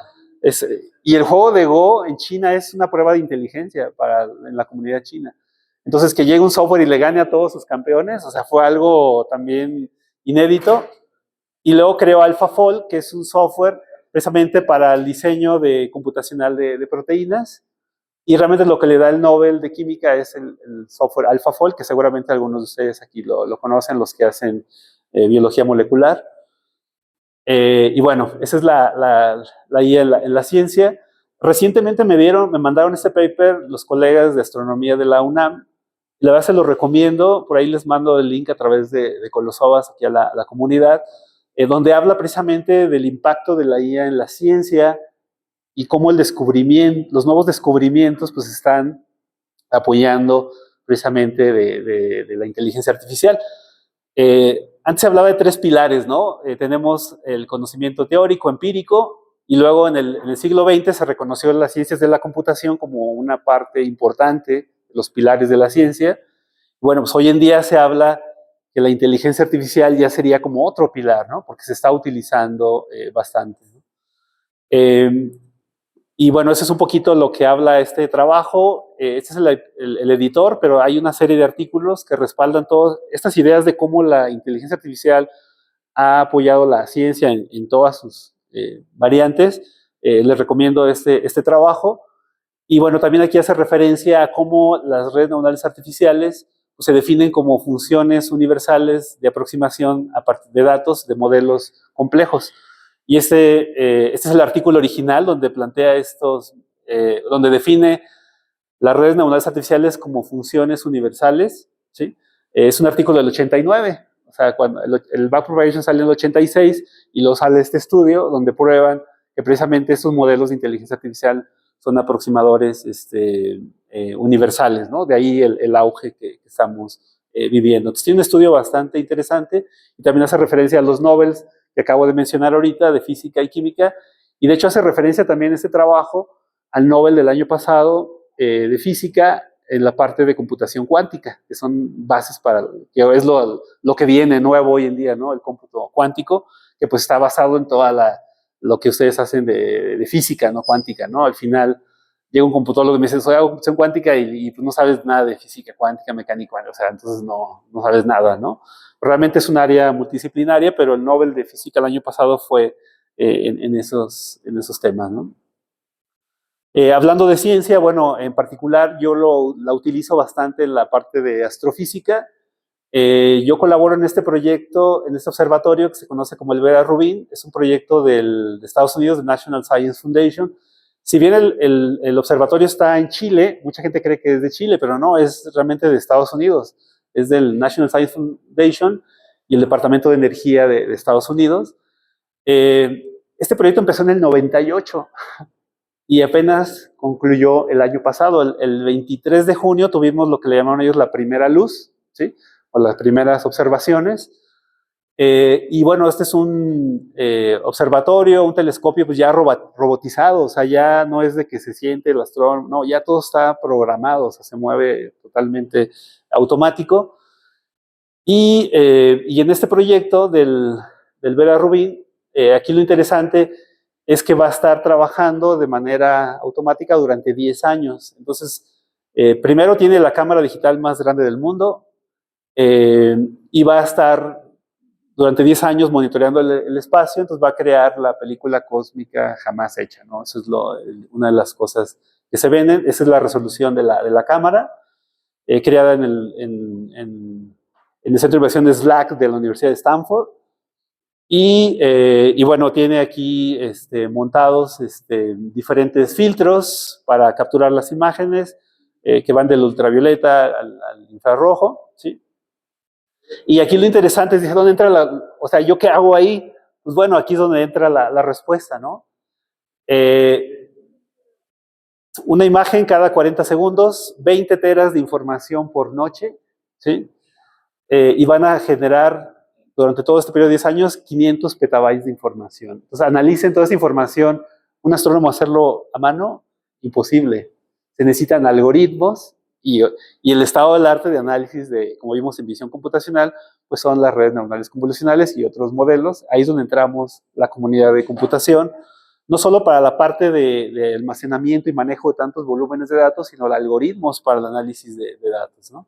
y el juego de Go en China es una prueba de inteligencia en la comunidad china. Entonces, que llegue un software y le gane a todos sus campeones, o sea, fue algo también inédito. Y luego creó AlphaFold, que es un software precisamente para el diseño computacional de proteínas. Y realmente lo que le da el Nobel de Química es el software AlphaFold, que seguramente algunos de ustedes aquí lo conocen, los que hacen biología molecular. Y bueno, esa es la IA en la ciencia. Recientemente me mandaron este paper los colegas de astronomía de la UNAM. La verdad se lo recomiendo, por ahí les mando el link a través de Colosovas aquí a la comunidad, donde habla precisamente del impacto de la IA en la ciencia y cómo los nuevos descubrimientos pues están apoyando precisamente de la inteligencia artificial. Antes se hablaba de 3 pilares, ¿no? Tenemos el conocimiento teórico, empírico, y luego en el siglo XX se reconoció las ciencias de la computación como una parte importante de los pilares de la ciencia. Bueno, pues hoy en día se habla que la inteligencia artificial ya sería como otro pilar, ¿no? Porque se está utilizando bastante, ¿no? Y bueno, eso es un poquito lo que habla este trabajo. Este es el editor, pero hay una serie de artículos que respaldan todas estas ideas de cómo la inteligencia artificial ha apoyado la ciencia en todas sus variantes. Les recomiendo este trabajo. Y bueno, también aquí hace referencia a cómo las redes neuronales artificiales pues, se definen como funciones universales de aproximación a partir de datos de modelos complejos. Y este es el artículo original donde plantea donde define las redes neuronales artificiales como funciones universales, ¿sí? Es un artículo del 89, o sea, cuando el Backpropagation sale en el 86 y luego sale este estudio donde prueban que precisamente estos modelos de inteligencia artificial son aproximadores universales, ¿no? De ahí el auge que estamos viviendo. Entonces tiene un estudio bastante interesante y también hace referencia a los Nobels que acabo de mencionar ahorita, de física y química, y de hecho hace referencia también este trabajo al Nobel del año pasado de física en la parte de computación cuántica, que son bases que es lo que viene nuevo hoy en día, ¿no? El cómputo cuántico, que pues está basado en lo que ustedes hacen de física, ¿no? Cuántica, ¿no? Al final llega un computólogo y me dice, soy hago computación cuántica y pues no sabes nada de física cuántica, mecánica, o sea, entonces no sabes nada, ¿no? Realmente es un área multidisciplinaria, pero el Nobel de Física el año pasado fue en esos temas, ¿no? Hablando de ciencia, bueno, en particular yo la utilizo bastante en la parte de astrofísica. Yo colaboro en este proyecto, en este observatorio que se conoce como el Vera Rubin. Es un proyecto de Estados Unidos, de National Science Foundation. Si bien el observatorio está en Chile, mucha gente cree que es de Chile, pero no, es realmente de Estados Unidos. Es del National Science Foundation y el Departamento de Energía de Estados Unidos. Este proyecto empezó en el 98 y apenas concluyó el año pasado. El 23 de junio tuvimos lo que le llamaron ellos la primera luz, ¿sí? O las primeras observaciones. Y bueno, este es un observatorio, un telescopio pues ya robotizado, o sea, ya no es de que se siente el astrónomo, no, ya todo está programado, o sea, se mueve totalmente automático. Y en este proyecto del Vera Rubin, aquí lo interesante es que va a estar trabajando de manera automática durante 10 años. Entonces, primero tiene la cámara digital más grande del mundo y va a estar durante 10 años monitoreando el espacio, entonces va a crear la película cósmica jamás hecha, ¿no? Eso es una de las cosas que se ven. Esa es la resolución de la cámara, creada en el Centro de Inversión de SLAC de la Universidad de Stanford. Y bueno, tiene aquí montados diferentes filtros para capturar las imágenes que van del ultravioleta al infrarrojo, ¿sí? Y aquí lo interesante es, ¿dónde entra o sea, ¿yo qué hago ahí? Pues bueno, aquí es donde entra la respuesta, ¿no? Una imagen cada 40 segundos, 20 teras de información por noche, ¿sí? Y van a generar, durante todo este periodo de 10 años, 500 petabytes de información. Entonces, analicen toda esa información. Un astrónomo hacerlo a mano, imposible. Se necesitan algoritmos y el estado del arte de análisis como vimos en visión computacional, pues son las redes neuronales convolucionales y otros modelos. Ahí es donde entramos la comunidad de computación, no solo para la parte de almacenamiento y manejo de tantos volúmenes de datos, sino algoritmos para el análisis de datos, ¿no?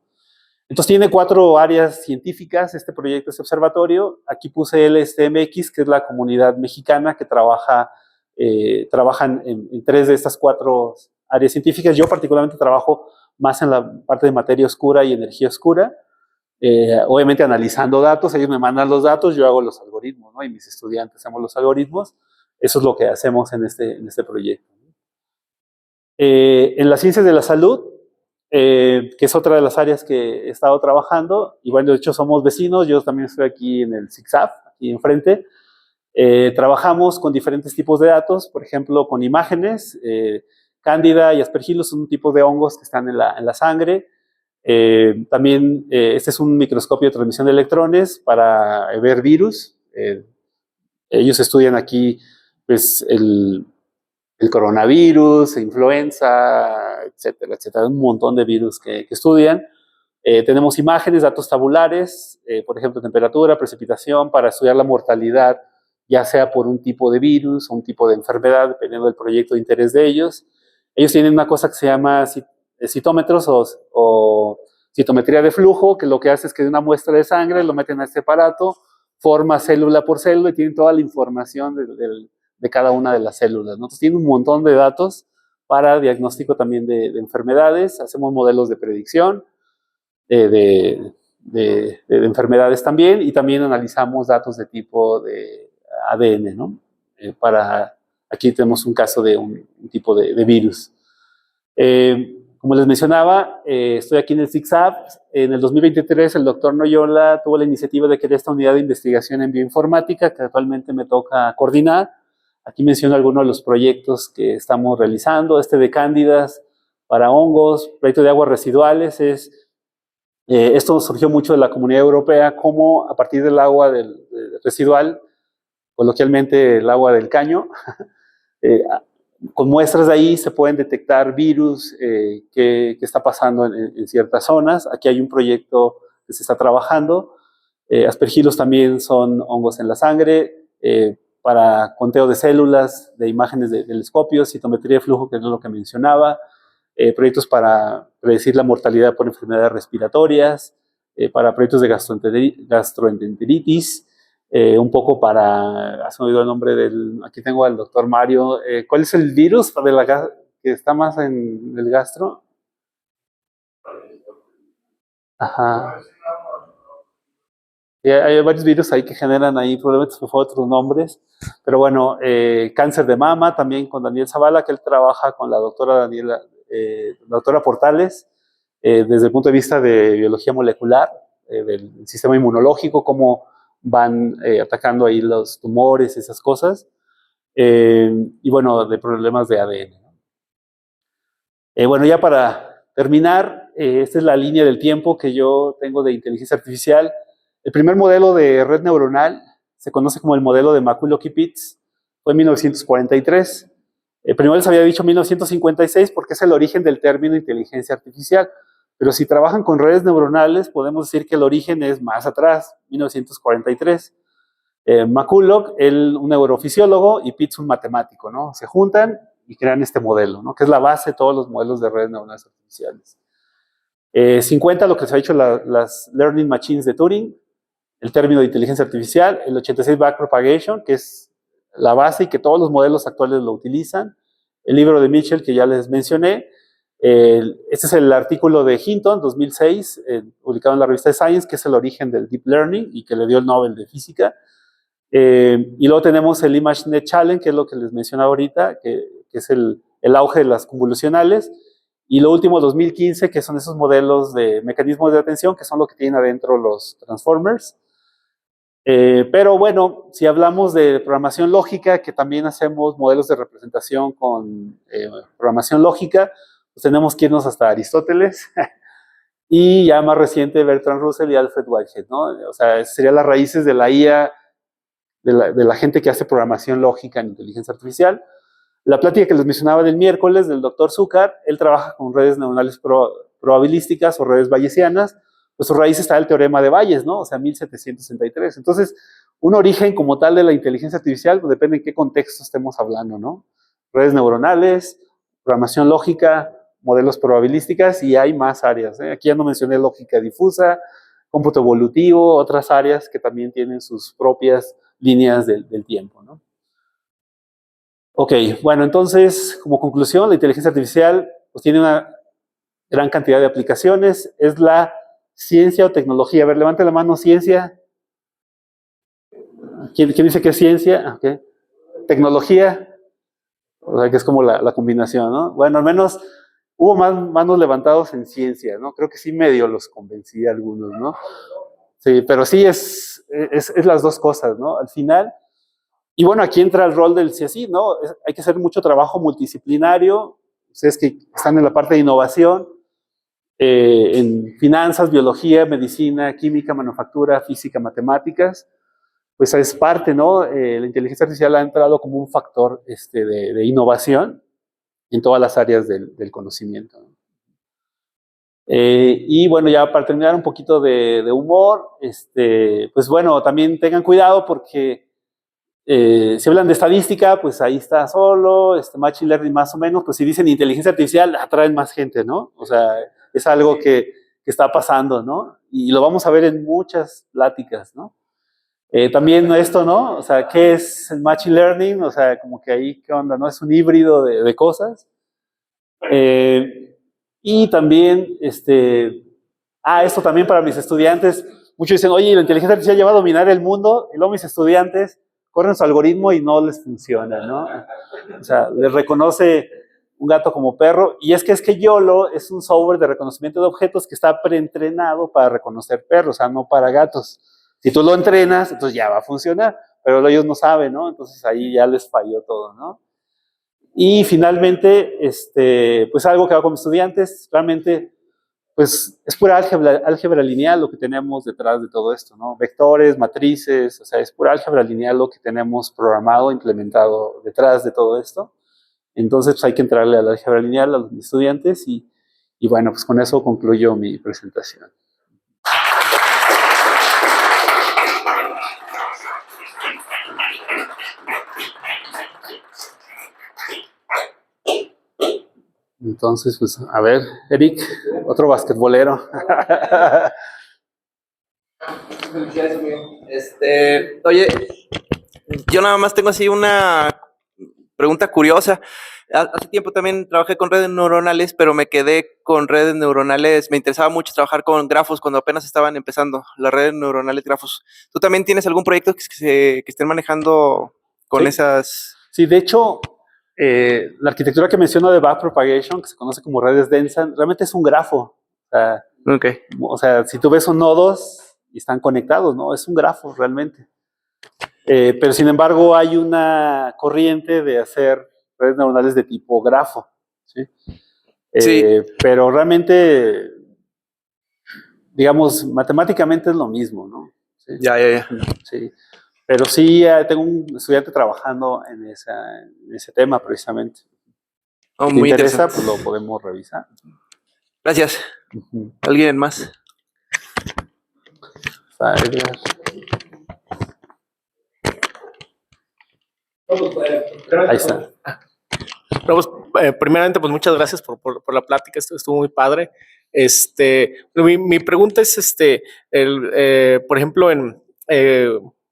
Entonces tiene 4 áreas científicas este proyecto, este observatorio. Aquí puse el STMX, que es la comunidad mexicana que trabajan en 3 de estas 4 áreas científicas. Yo particularmente trabajo más en la parte de materia oscura y energía oscura. Obviamente analizando datos, ellos me mandan los datos, yo hago los algoritmos, ¿no? Y mis estudiantes hacemos los algoritmos. Eso es lo que hacemos en este proyecto. En las ciencias de la salud, que es otra de las áreas que he estado trabajando, y bueno, de hecho somos vecinos, yo también estoy aquí en el ZigZag, aquí enfrente. Trabajamos con diferentes tipos de datos, por ejemplo, con imágenes. Cándida y Aspergillus son un tipo de hongos que están en la sangre. También este es un microscopio de transmisión de electrones para ver virus. Ellos estudian aquí pues, el coronavirus, influenza, etcétera, etcétera. Un montón de virus que estudian. Tenemos imágenes, datos tabulares, por ejemplo, temperatura, precipitación, para estudiar la mortalidad, ya sea por un tipo de virus o un tipo de enfermedad, dependiendo del proyecto de interés de ellos. Ellos tienen una cosa que se llama citómetros o citometría de flujo, que lo que hace es que de una muestra de sangre lo meten a este aparato, forma célula por célula y tienen toda la información de cada una de las células, ¿no? Entonces tienen un montón de datos para diagnóstico también de enfermedades, hacemos modelos de predicción, de enfermedades también, y también analizamos datos de tipo de ADN, ¿no? Aquí tenemos un caso de un tipo de virus. Como les mencionaba, estoy aquí en el ZigZag. En el 2023 el doctor Noyola tuvo la iniciativa de crear esta unidad de investigación en bioinformática que actualmente me toca coordinar. Aquí menciono algunos de los proyectos que estamos realizando. Este de cándidas para hongos, proyecto de aguas residuales. Esto surgió mucho de la Comunidad Europea, como a partir del agua residual, coloquialmente el agua del caño, con muestras de ahí se pueden detectar virus que está pasando en ciertas zonas. Aquí hay un proyecto que se está trabajando. Aspergillus también son hongos en la sangre, para conteo de células, de imágenes de telescopios, citometría de flujo, que es lo que mencionaba, proyectos para predecir la mortalidad por enfermedades respiratorias, para proyectos de gastroenteritis, un poco para, has oído el nombre aquí tengo al doctor Mario, ¿cuál es el virus que está más en el gastro? Ajá. Hay varios virus ahí que generan ahí problemas por otros nombres, pero bueno, cáncer de mama también con Daniel Zavala, que él trabaja con la doctora Portales, desde el punto de vista de biología molecular, del sistema inmunológico, cómo van atacando ahí los tumores, esas cosas, y bueno, de problemas de ADN. Bueno, ya para terminar, esta es la línea del tiempo que yo tengo de inteligencia artificial. El primer modelo de red neuronal se conoce como el modelo de McCulloch-Pitts, fue en 1943. Primero les había dicho 1956 porque es el origen del término inteligencia artificial, pero si trabajan con redes neuronales podemos decir que el origen es más atrás, 1943. McCulloch, él un neurofisiólogo, y Pitts un matemático, ¿no? Se juntan y crean este modelo, ¿no? Que es la base de todos los modelos de redes neuronales artificiales. 50, lo que se ha dicho las Learning Machines de Turing, el término de inteligencia artificial, el 86 Backpropagation, que es la base y que todos los modelos actuales lo utilizan, el libro de Mitchell que ya les mencioné, este es el artículo de Hinton, 2006, publicado en la revista Science, que es el origen del Deep Learning y que le dio el Nobel de Física. Y luego tenemos el ImageNet Challenge, que es lo que les mencionaba ahorita, que es el auge de las convolucionales. Y lo último, 2015, que son esos modelos de mecanismos de atención, que son lo que tienen adentro los transformers. Pero bueno, si hablamos de programación lógica, que también hacemos modelos de representación con programación lógica, pues tenemos que irnos hasta Aristóteles y ya más reciente Bertrand Russell y Alfred Whitehead, ¿no? O sea, serían las raíces de la IA, de la gente que hace programación lógica en inteligencia artificial. La plática que les mencionaba del miércoles del doctor Zucker, él trabaja con redes neuronales probabilísticas o redes bayesianas, pues su raíz está el teorema de Bayes, ¿no? O sea, 1763. Entonces, un origen como tal de la inteligencia artificial, pues depende en qué contexto estemos hablando, ¿no? Redes neuronales, programación lógica, modelos probabilísticas, y hay más áreas, ¿eh? Aquí ya no mencioné lógica difusa, cómputo evolutivo, otras áreas que también tienen sus propias líneas del tiempo, ¿no? Ok, bueno, entonces, como conclusión, la inteligencia artificial pues, tiene una gran cantidad de aplicaciones. Es la ciencia o tecnología. A ver, levante la mano, ciencia. ¿Quién dice que es ciencia? Okay. Tecnología. O sea, que es como la combinación, ¿no? Bueno, al menos hubo más manos levantados en ciencia, ¿no? Creo que sí medio los convencí a algunos, ¿no? Sí, pero sí es las dos cosas, ¿no? Al final. Y bueno, aquí entra el rol del CSI, ¿no? Hay que hacer mucho trabajo multidisciplinario. Ustedes que están en la parte de innovación, en finanzas, biología, medicina, química, manufactura, física, matemáticas, pues es parte, ¿no? La inteligencia artificial ha entrado como un factor de innovación en todas las áreas del conocimiento, ¿no? Y bueno, ya para terminar un poquito de humor, pues bueno, también tengan cuidado porque si hablan de estadística, pues ahí está solo, Machine Learning más o menos, pues si dicen inteligencia artificial, atraen más gente, ¿no? O sea, es algo que está pasando, ¿no? Y lo vamos a ver en muchas pláticas, ¿no? También esto, ¿no? O sea, ¿qué es el Machine Learning? O sea, como que ahí, ¿qué onda, no? Es un híbrido de cosas. Y también, esto también para mis estudiantes, muchos dicen, oye, la inteligencia artificial ya va a dominar el mundo, y luego mis estudiantes corren su algoritmo y no les funciona, ¿no? O sea, les reconoce un gato como perro, y es que YOLO es un software de reconocimiento de objetos que está preentrenado para reconocer perros, o sea, no para gatos. Si tú lo entrenas, entonces ya va a funcionar, pero ellos no saben, ¿no? Entonces ahí ya les falló todo, ¿no? Y finalmente, pues algo que hago con mis estudiantes, realmente, pues es pura álgebra lineal lo que tenemos detrás de todo esto, ¿no? Vectores, matrices, o sea, es pura álgebra lineal lo que tenemos programado, implementado detrás de todo esto. Entonces, pues hay que entrarle a la álgebra lineal a los estudiantes y bueno, pues con eso concluyo mi presentación. Entonces, pues, a ver, Eric, otro basquetbolero. Oye, yo nada más tengo así una pregunta curiosa. Hace tiempo también trabajé con redes neuronales, pero me quedé con redes neuronales. Me interesaba mucho trabajar con grafos cuando apenas estaban empezando las redes neuronales grafos. ¿Tú también tienes algún proyecto que estén manejando con esas? Sí, de hecho, la arquitectura que menciono de backpropagation, que se conoce como redes densas, realmente es un grafo. Okay. O sea, si tú ves son nodos y están conectados, ¿no? Es un grafo realmente. Pero sin embargo, hay una corriente de hacer redes neuronales de tipo grafo, ¿sí? Sí. Pero realmente, digamos, matemáticamente es lo mismo, ¿no? ¿Sí? Ya. Sí. Pero sí, tengo un estudiante trabajando en ese tema precisamente. Oh, Si te muy interesa, interesante. pues lo podemos revisar. Gracias. ¿Alguien más? Ahí está. Pues, primeramente, pues muchas gracias por la plática, estuvo muy padre. Mi pregunta es, por ejemplo,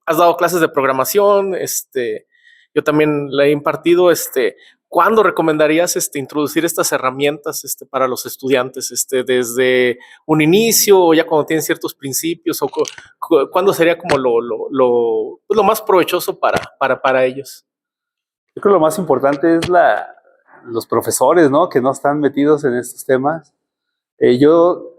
has dado clases de programación, yo también le he impartido, ¿cuándo recomendarías introducir estas herramientas para los estudiantes? ¿Desde un inicio o ya cuando tienen ciertos principios? ¿O cuándo sería como lo más provechoso para ellos? Yo creo que lo más importante es los profesores, ¿no? Que no están metidos en estos temas. Yo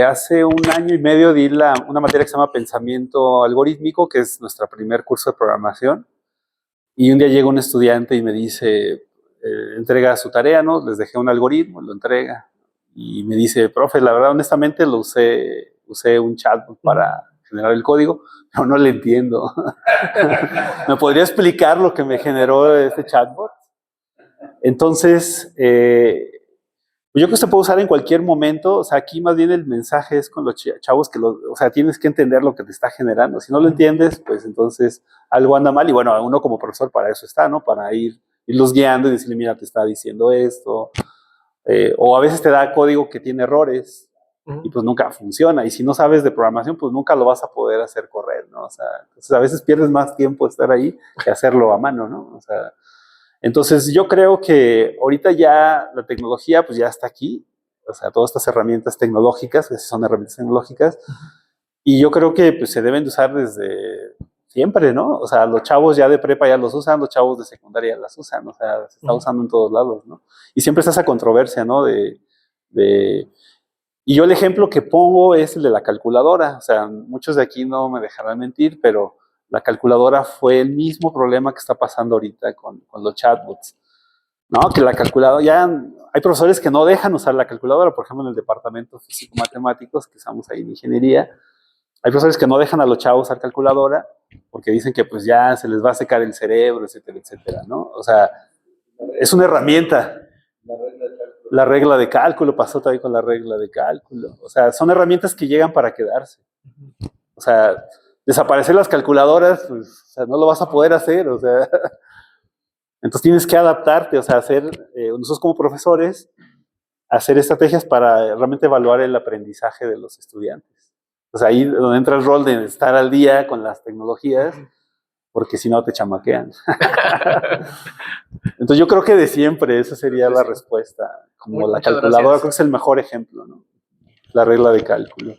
hace un año y medio di una materia que se llama Pensamiento Algorítmico, que es nuestro primer curso de programación. Y un día llega un estudiante y me dice, entrega su tarea, ¿no? Les dejé un algoritmo, lo entrega. Y me dice, profe, la verdad, honestamente, usé un chatbot para generar el código, pero no le entiendo. ¿Me podría explicar lo que me generó este chatbot? Entonces, yo creo que se puede usar en cualquier momento. O sea, aquí más bien el mensaje es con los chavos o sea, tienes que entender lo que te está generando. Si no lo entiendes, pues entonces algo anda mal. Y bueno, uno como profesor para eso está, ¿no? Para irlos guiando y decirle, mira, te está diciendo esto. O a veces te da código que tiene errores y pues nunca funciona. Y si no sabes de programación, pues nunca lo vas a poder hacer correr, ¿no? O sea, entonces a veces pierdes más tiempo estar ahí que hacerlo a mano, ¿no? O sea, Entonces yo creo que ahorita ya la tecnología pues ya está aquí, o sea, todas estas herramientas tecnológicas, que son herramientas tecnológicas, y yo creo que pues, se deben de usar desde siempre, ¿no? O sea, los chavos ya de prepa ya los usan, los chavos de secundaria ya las usan, o sea, se está usando en todos lados, ¿no? Y siempre está esa controversia, ¿no? Y yo el ejemplo que pongo es el de la calculadora, o sea, muchos de aquí no me dejarán mentir, pero la calculadora fue el mismo problema que está pasando ahorita con los chatbots, ¿no? Que la calculadora, ya hay profesores que no dejan usar la calculadora, por ejemplo, en el departamento físico-matemáticos, que estamos ahí en ingeniería, hay profesores que no dejan a los chavos usar calculadora porque dicen que pues ya se les va a secar el cerebro, etcétera, etcétera, ¿no? O sea, es una herramienta. La regla de cálculo, pasó también con la regla de cálculo. O sea, son herramientas que llegan para quedarse. O sea, desaparecer las calculadoras, pues, o sea, no lo vas a poder hacer, o sea. Entonces tienes que adaptarte, o sea, hacer, nosotros como profesores, hacer estrategias para realmente evaluar el aprendizaje de los estudiantes. O sea, ahí donde entra el rol de estar al día con las tecnologías, porque si no te chamaquean. Entonces yo creo que de siempre esa sería la respuesta. Como la calculadora, creo que es el mejor ejemplo, ¿no? La regla de cálculo.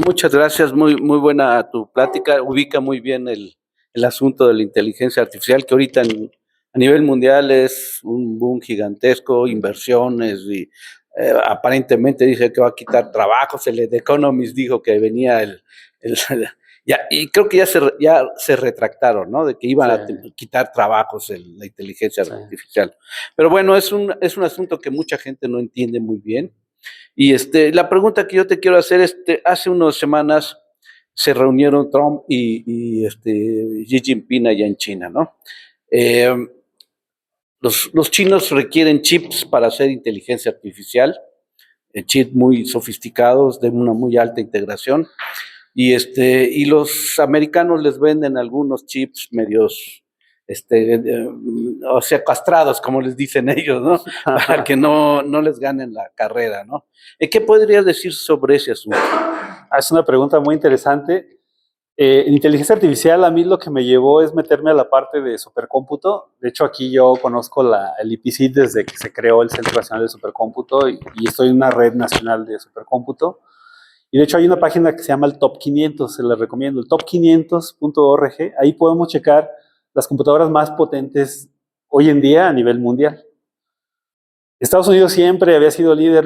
Muchas gracias, muy buena tu plática, ubica muy bien el asunto de la inteligencia artificial, que ahorita a nivel mundial es un boom gigantesco, inversiones y aparentemente dice que va a quitar trabajos. El The Economist dijo que venía y creo que ya se retractaron, ¿no? De que iban a quitar trabajos la inteligencia artificial. Pero bueno, es un asunto que mucha gente no entiende muy bien. Y la pregunta que yo te quiero hacer es, hace unas semanas se reunieron Trump y Xi Jinping allá en China, ¿no? Los chinos requieren chips para hacer inteligencia artificial, chips muy sofisticados, de una muy alta integración, y los americanos les venden algunos chips medios, o sea, castrados, como les dicen ellos, ¿no? Para que no les ganen la carrera, ¿no? ¿Qué podrías decir sobre ese asunto? Es una pregunta muy interesante. En inteligencia artificial a mí lo que me llevó es meterme a la parte de supercómputo. De hecho, aquí yo conozco el IPCIT desde que se creó el Centro Nacional de Supercómputo y estoy en una red nacional de supercómputo. Y de hecho hay una página que se llama el Top 500, se la recomiendo, el top500.org. Ahí podemos checar las computadoras más potentes hoy en día a nivel mundial. Estados Unidos siempre había sido líder.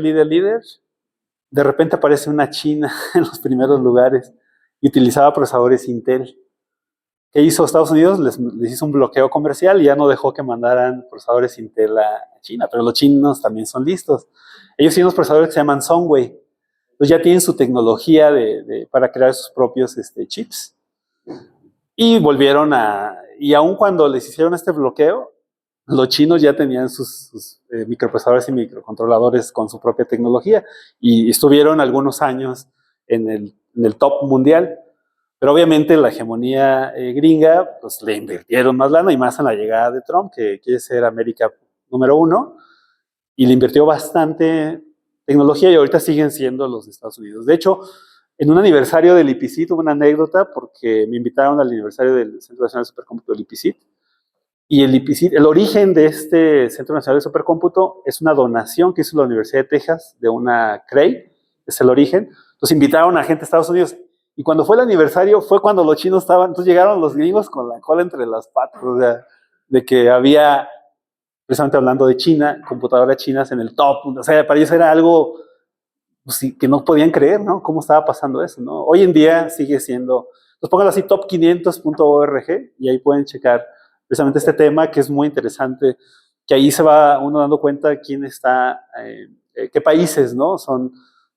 De repente aparece una China en los primeros lugares y utilizaba procesadores Intel. ¿Qué hizo Estados Unidos? Les hizo un bloqueo comercial y ya no dejó que mandaran procesadores Intel a China, pero los chinos también son listos. Ellos tienen unos procesadores que se llaman Sunway. Entonces ya tienen su tecnología para crear sus propios chips. Y y aun cuando les hicieron este bloqueo, los chinos ya tenían sus microprocesadores y microcontroladores con su propia tecnología y estuvieron algunos años en el top mundial. Pero obviamente la hegemonía gringa, pues le invirtieron más lana y más en la llegada de Trump, que quiere ser América número 1, y le invirtió bastante tecnología y ahorita siguen siendo los de Estados Unidos. De hecho, en un aniversario del IPCIT tuve una anécdota porque me invitaron al aniversario del Centro Nacional de Supercómputo del IPCIT. Y el IPCIT, el origen de este Centro Nacional de Supercómputo es una donación que hizo la Universidad de Texas de una Cray, es el origen. Entonces invitaron a gente de Estados Unidos. Y cuando fue el aniversario fue cuando los chinos estaban, entonces llegaron los gringos con la cola entre las patas, o sea, de que había, precisamente hablando de China, computadoras chinas en el top, o sea, para ellos era algo pues, que no podían creer, ¿no? ¿Cómo estaba pasando eso, no? Hoy en día sigue siendo, pues pónganlo así, top500.org y ahí pueden checar precisamente este tema que es muy interesante, que ahí se va uno dando cuenta de quién está, qué países, ¿no? Son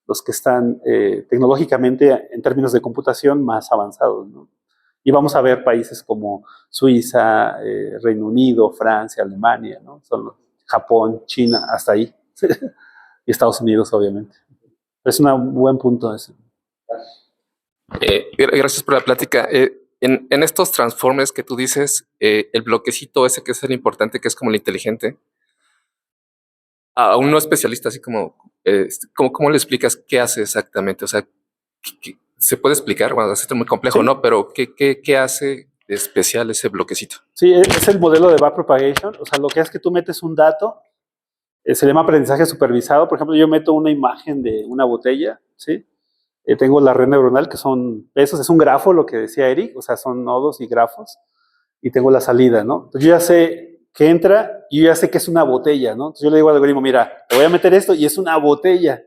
los que están tecnológicamente en términos de computación más avanzados, ¿no? Y vamos a ver países como Suiza, Reino Unido, Francia, Alemania, ¿no? Son Japón, China, hasta ahí. Y Estados Unidos, obviamente. Es un buen punto ese. Gracias por la plática. En estos transformers que tú dices, el bloquecito ese que es el importante, que es como el inteligente, a un no especialista, así como, ¿cómo le explicas qué hace exactamente? O sea, ¿se puede explicar? Bueno, esto es muy complejo, sí. ¿No? Pero ¿qué hace? especial ese bloquecito? Sí, es el modelo de backpropagation. O sea, lo que es que tú metes un dato, se llama aprendizaje supervisado. Por ejemplo, yo meto una imagen de una botella, ¿sí? Tengo la red neuronal, que son pesos, es un grafo, lo que decía Eric, o sea, son nodos y grafos, y tengo la salida, ¿no? Entonces yo ya sé que entra, y yo ya sé que es una botella, ¿no? Entonces yo le digo al algoritmo, mira, te voy a meter esto, y es una botella.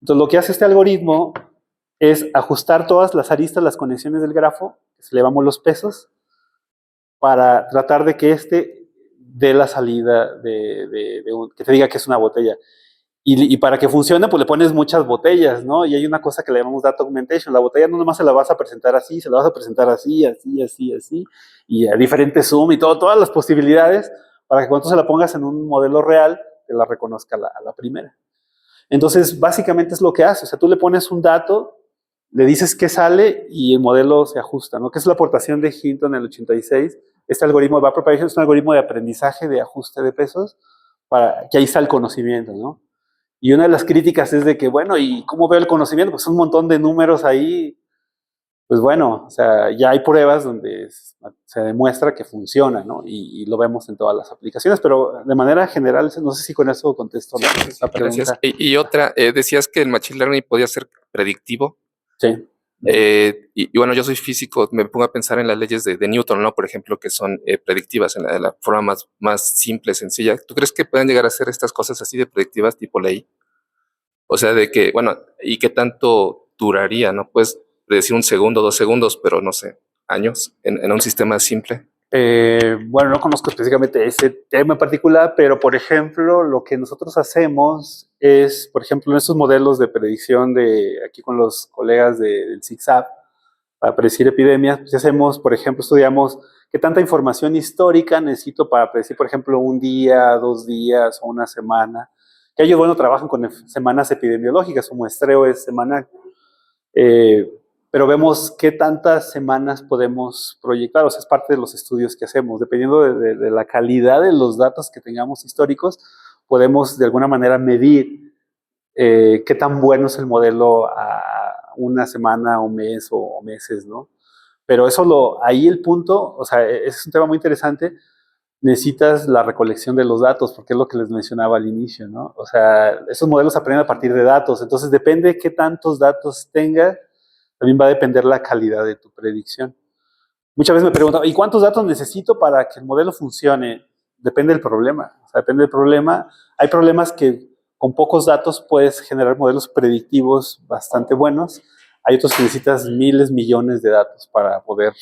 Entonces lo que hace este algoritmo es ajustar todas las aristas, las conexiones del grafo, que le llamamos los pesos, para tratar de que este dé la salida que te diga que es una botella. Y para que funcione, pues le pones muchas botellas, ¿no? Y hay una cosa que le llamamos data augmentation. La botella no nomás se la vas a presentar así, se la vas a presentar así, así, así, así, y a diferentes zoom y todas las posibilidades, para que cuando se la pongas en un modelo real, te la reconozca a la primera. Entonces, básicamente es lo que hace. O sea, tú le pones un dato, le dices qué sale y el modelo se ajusta, ¿no? Que es la aportación de Hinton en el 86. Este algoritmo de backpropagation es un algoritmo de aprendizaje de ajuste de pesos, para que ahí está el conocimiento, ¿no? Y una de las críticas es de que, bueno, ¿y cómo veo el conocimiento? Pues un montón de números ahí. Pues bueno, o sea, ya hay pruebas donde se demuestra que funciona, ¿no? Y lo vemos en todas las aplicaciones, pero de manera general, no sé si con eso contesto la pregunta. Gracias. Y otra, decías que el Machine Learning podía ser predictivo. Sí. Y bueno, yo soy físico, me pongo a pensar en las leyes de Newton, ¿no? Por ejemplo, que son predictivas en la forma más simple, sencilla. ¿Tú crees que pueden llegar a ser estas cosas así de predictivas tipo ley? O sea, de que, bueno, ¿y qué tanto duraría, no? Puedes decir 1 segundo, 2 segundos, pero no sé, años en un sistema simple. Bueno, no conozco específicamente ese tema en particular, pero por ejemplo, lo que nosotros hacemos es, por ejemplo, en estos modelos de predicción aquí con los colegas del CIGSAP, para predecir epidemias, pues hacemos, por ejemplo, estudiamos qué tanta información histórica necesito para predecir, por ejemplo, un día, 2 días o una semana. Que ellos, bueno, trabajan con semanas epidemiológicas, su muestreo es semanal. Pero vemos qué tantas semanas podemos proyectar, o sea, es parte de los estudios que hacemos. Dependiendo de la calidad de los datos que tengamos históricos, podemos de alguna manera medir qué tan bueno es el modelo a una semana o mes o meses, ¿no? Pero ahí el punto, o sea, es un tema muy interesante. Necesitas la recolección de los datos, porque es lo que les mencionaba al inicio, ¿no? O sea, esos modelos aprenden a partir de datos, entonces depende de qué tantos datos tenga, también va a depender la calidad de tu predicción. Muchas veces me preguntan, ¿y cuántos datos necesito para que el modelo funcione? Depende del problema. O sea, depende del problema. Hay problemas que con pocos datos puedes generar modelos predictivos bastante buenos. Hay otros que necesitas miles, millones de datos para poder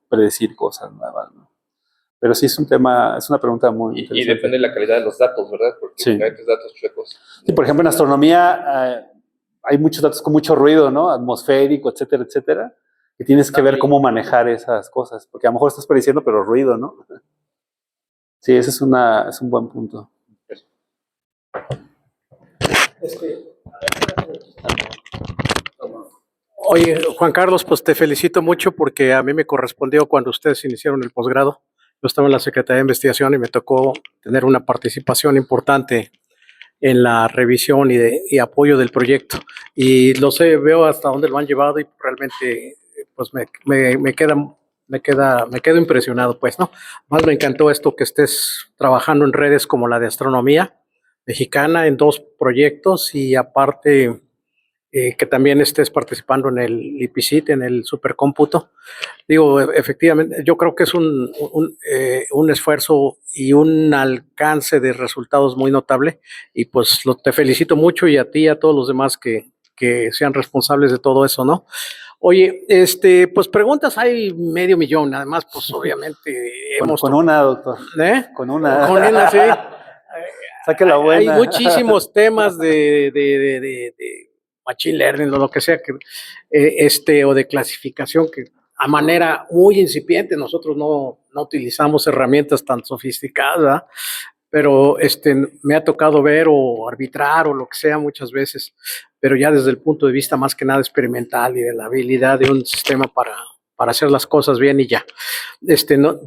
predecir cosas nuevas, ¿no? Pero sí es un tema, es una pregunta muy interesante. Y depende de la calidad de los datos, ¿verdad? Porque sí. hay datos chuecos. Sí, por ejemplo, en astronomía hay muchos datos con mucho ruido, ¿no? Atmosférico, etcétera, etcétera. Y tienes que ver cómo manejar esas cosas, porque a lo mejor estás prediciendo, pero ruido, ¿no? Sí, ese es un buen punto. Oye, Juan Carlos, pues te felicito mucho porque a mí me correspondió cuando ustedes iniciaron el posgrado. Yo estaba en la Secretaría de Investigación y me tocó tener una participación importante en la revisión y apoyo del proyecto. Y lo sé, veo hasta dónde lo han llevado y realmente pues me quedo impresionado, pues, ¿no? Más me encantó esto que estés trabajando en redes como la de astronomía mexicana en 2 proyectos y aparte que también estés participando en el IPCIT, en el supercómputo. Digo, efectivamente, yo creo que es un esfuerzo y un alcance de resultados muy notable y pues te felicito mucho y a ti y a todos los demás que sean responsables de todo eso, ¿no? Oye, pues preguntas hay 500,000, además, pues obviamente Con una, doctor. ¿Eh? Con una. Con una, sí. Saque la buena. Hay muchísimos temas de machine learning o lo que sea, o de clasificación que a manera muy incipiente, nosotros no utilizamos herramientas tan sofisticadas, ¿verdad? Pero me ha tocado ver o arbitrar o lo que sea muchas veces, pero ya desde el punto de vista más que nada experimental y de la habilidad de un sistema para hacer las cosas bien y ya.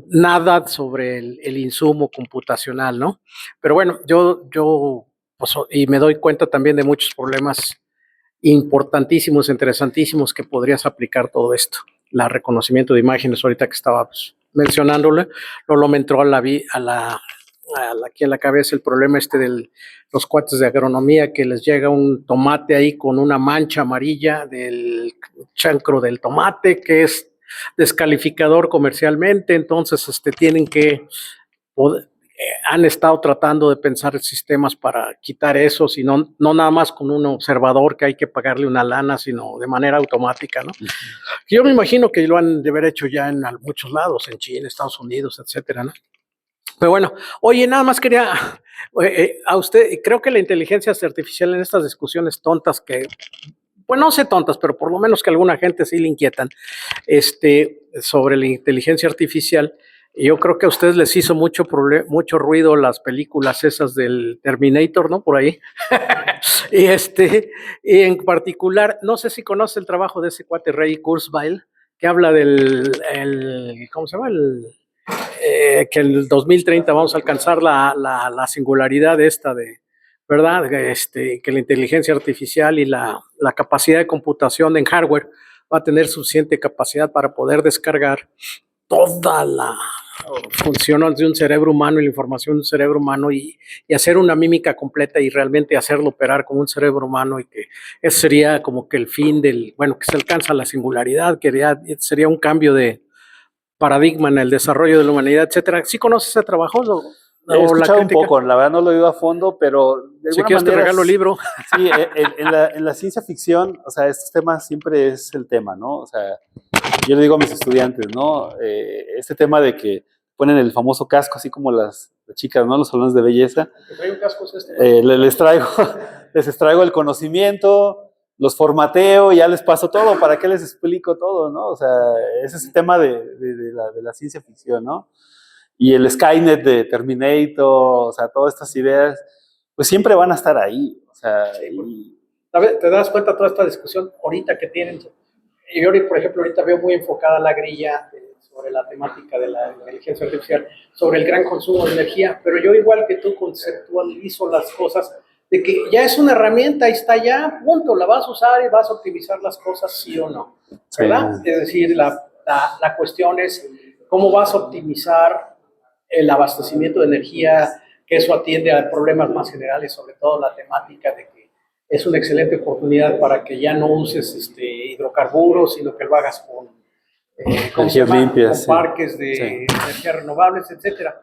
Nada sobre el insumo computacional, ¿no? Pero bueno, yo pues, y me doy cuenta también de muchos problemas importantísimos, interesantísimos que podrías aplicar todo esto. la reconocimiento de imágenes, ahorita que estaba mencionándole, luego me entró aquí en la cabeza el problema de los cuates de agronomía, que les llega un tomate ahí con una mancha amarilla del chancro del tomate, que es descalificador comercialmente, entonces tienen que han estado tratando de pensar sistemas para quitar eso, sino no nada más con un observador que hay que pagarle una lana, sino de manera automática, ¿no? Yo me imagino que lo han de haber hecho ya en muchos lados, en China, Estados Unidos, etcétera, ¿no? Pero bueno, oye, nada más quería a usted, creo que la inteligencia artificial en estas discusiones tontas que, pues no sé tontas, pero por lo menos que a alguna gente sí le inquietan, sobre la inteligencia artificial, yo creo que a ustedes les hizo mucho ruido las películas esas del Terminator, ¿no? Por ahí. y en particular, no sé si conoce el trabajo de ese cuate Ray Kurzweil, que habla ¿cómo se llama? Que en el 2030 vamos a alcanzar la singularidad ¿verdad? Que la inteligencia artificial y la capacidad de computación en hardware va a tener suficiente capacidad para poder descargar toda la función de un cerebro humano y la información de un cerebro humano y hacer una mímica completa y realmente hacerlo operar como un cerebro humano, y que ese sería como que el fin que se alcanza la singularidad, que sería un cambio de paradigma en el desarrollo de la humanidad, etcétera. ¿Sí conoces ese trabajo? He escuchado un poco, la verdad no lo he oído a fondo, pero de si alguna quieres manera te regalo el libro. Sí, en la ciencia ficción, o sea, estos temas siempre es el tema, ¿no? O sea, yo le digo a mis estudiantes, ¿no? Este tema de que ponen el famoso casco, así como las chicas, ¿no? Los salones de belleza. ¿Te traigo un casco? Les extraigo el conocimiento, los formateo, ya les paso todo, ¿para qué les explico todo, no? O sea, ese es el tema de la ciencia ficción, ¿no? Y el Skynet de Terminator, o sea, todas estas ideas, pues siempre van a estar ahí. O sea, sí, te das cuenta de toda esta discusión ahorita que tienen. Yo, por ejemplo, ahorita veo muy enfocada la grilla sobre la temática de la inteligencia artificial, sobre el gran consumo de energía, pero yo igual que tú conceptualizo las cosas de que ya es una herramienta, ahí está ya, punto, la vas a usar y vas a optimizar las cosas sí o no, ¿verdad? Sí. Es decir, la cuestión es cómo vas a optimizar el abastecimiento de energía, que eso atiende a problemas más generales, sobre todo la temática de que es una excelente oportunidad para que ya no uses hidrocarburos, sino que lo hagas con energías limpias, con parques de energías renovables, etcétera.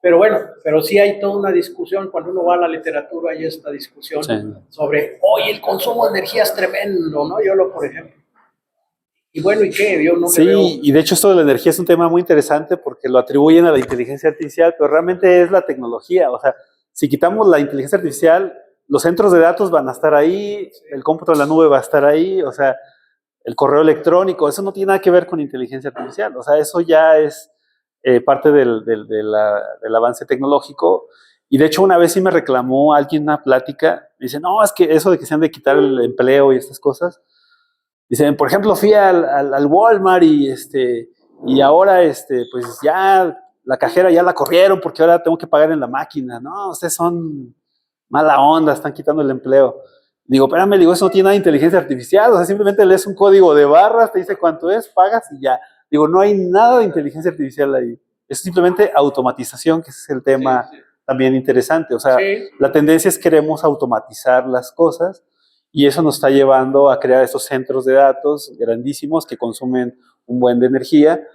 Pero bueno, sí hay toda una discusión, cuando uno va a la literatura hay esta discusión sobre, oye, el consumo de energía es tremendo, ¿no? Por ejemplo. Y bueno, ¿y qué? Yo no veo... y de hecho esto de la energía es un tema muy interesante porque lo atribuyen a la inteligencia artificial, pero realmente es la tecnología. O sea, si quitamos la inteligencia artificial, los centros de datos van a estar ahí, el cómputo en la nube va a estar ahí, o sea, el correo electrónico, eso no tiene nada que ver con inteligencia artificial. O sea, eso ya es parte del avance tecnológico. Y de hecho una vez sí me reclamó alguien una plática, me dice, no, es que eso de que se han de quitar el empleo y estas cosas. Dicen, por ejemplo, fui al Walmart y ahora pues ya la cajera ya la corrieron porque ahora tengo que pagar en la máquina. No, ustedes son mala onda, están quitando el empleo. Digo, espérame, eso no tiene nada de inteligencia artificial, o sea, simplemente lees un código de barras, te dice cuánto es, pagas y ya. Digo, no hay nada de inteligencia artificial ahí. Es simplemente automatización, que ese es el tema también interesante. O sea, la tendencia es queremos automatizar las cosas, y eso nos está llevando a crear estos centros de datos grandísimos que consumen un buen de energía,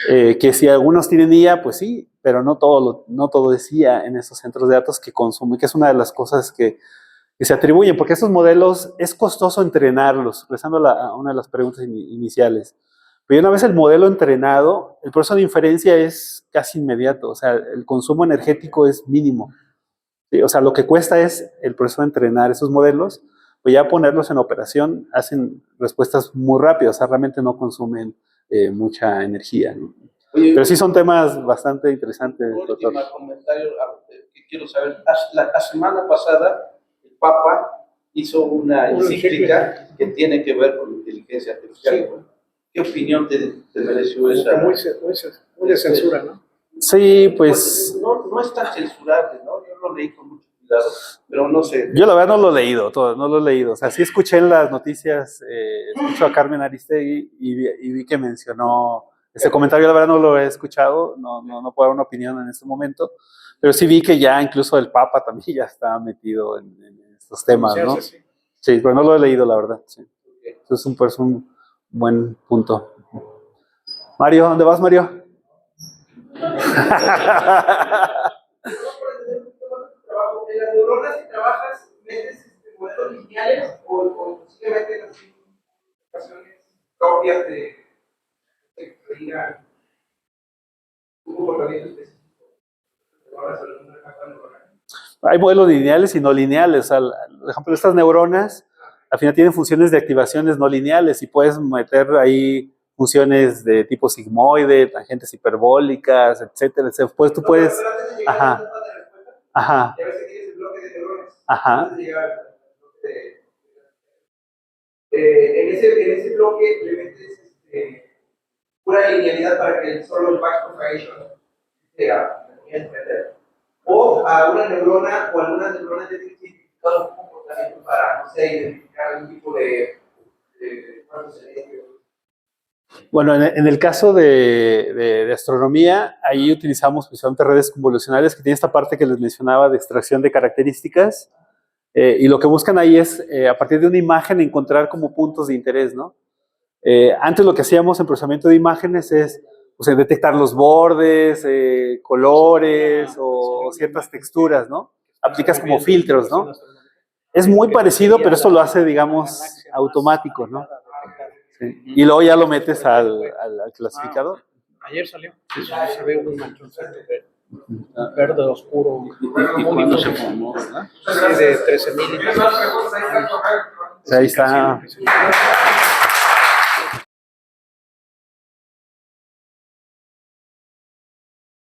que si algunos tienen IA, pues sí, pero no todo es IA en esos centros de datos que consumen, que es una de las cosas que se atribuyen, porque estos modelos es costoso entrenarlos, regresando a una de las preguntas iniciales. Pero una vez el modelo entrenado, el proceso de inferencia es casi inmediato, o sea, el consumo energético es mínimo. ¿Sí? O sea, lo que cuesta es el proceso de entrenar esos modelos, pues ya ponerlos en operación hacen respuestas muy rápidas, o sea, realmente no consumen mucha energía, ¿no? Oye, pero sí son temas bastante interesantes. Último comentario que quiero saber. La semana pasada el Papa hizo una encíclica que tiene que ver con inteligencia artificial. Sí. ¿Qué opinión te mereció esa? Muy de censura, ¿no? Sí, pues... No es tan censurable, ¿no? Yo lo leí con mucho cuidado. pero no sé. Yo la verdad no lo he leído, todo, no lo he leído. O sea, sí escuché en las noticias, escucho a Carmen Aristegui y vi que mencionó ese comentario. La verdad no lo he escuchado, no puedo dar una opinión en este momento, pero sí vi que ya incluso el Papa también ya está metido en estos temas, ¿no? Sí, pero no lo he leído, la verdad. Sí. Eso es un buen punto. Mario, ¿dónde vas, Mario? En las neuronas que trabajas, ¿metes modelos lineales o posiblemente las aplicaciones propias de que digan un comportamiento específico? Hay modelos lineales y no lineales. O sea, por ejemplo, estas neuronas al final tienen funciones de activaciones no lineales y puedes meter ahí funciones de tipo sigmoide, tangentes hiperbólicas, etcétera. Pues tú puedes. Ajá. Ajá. Ya ves que tienes el bloque de neuronas. Ajá. Antes de llegar al bloque en ese bloque le metes pura linealidad para que solo el batch propagation sea entender. O a una neurona o algunas neuronas de identificado un comportamiento para, no sé, identificar algún tipo de Bueno, en el caso de astronomía, ahí utilizamos precisamente redes convolucionales que tiene esta parte que les mencionaba de extracción de características y lo que buscan ahí es, a partir de una imagen, encontrar como puntos de interés, ¿no? Antes lo que hacíamos en procesamiento de imágenes es detectar los bordes, colores o ciertas texturas, ¿no? Aplicas como filtros, ¿no? Es muy parecido, pero esto lo hace, digamos, automático, ¿no? Sí. Y luego ya lo metes al clasificador. Ayer salió. Se ve un manchoncito verde oscuro. ¿Y cuándo se formó, verdad? Sí, de 13,000. Ahí está.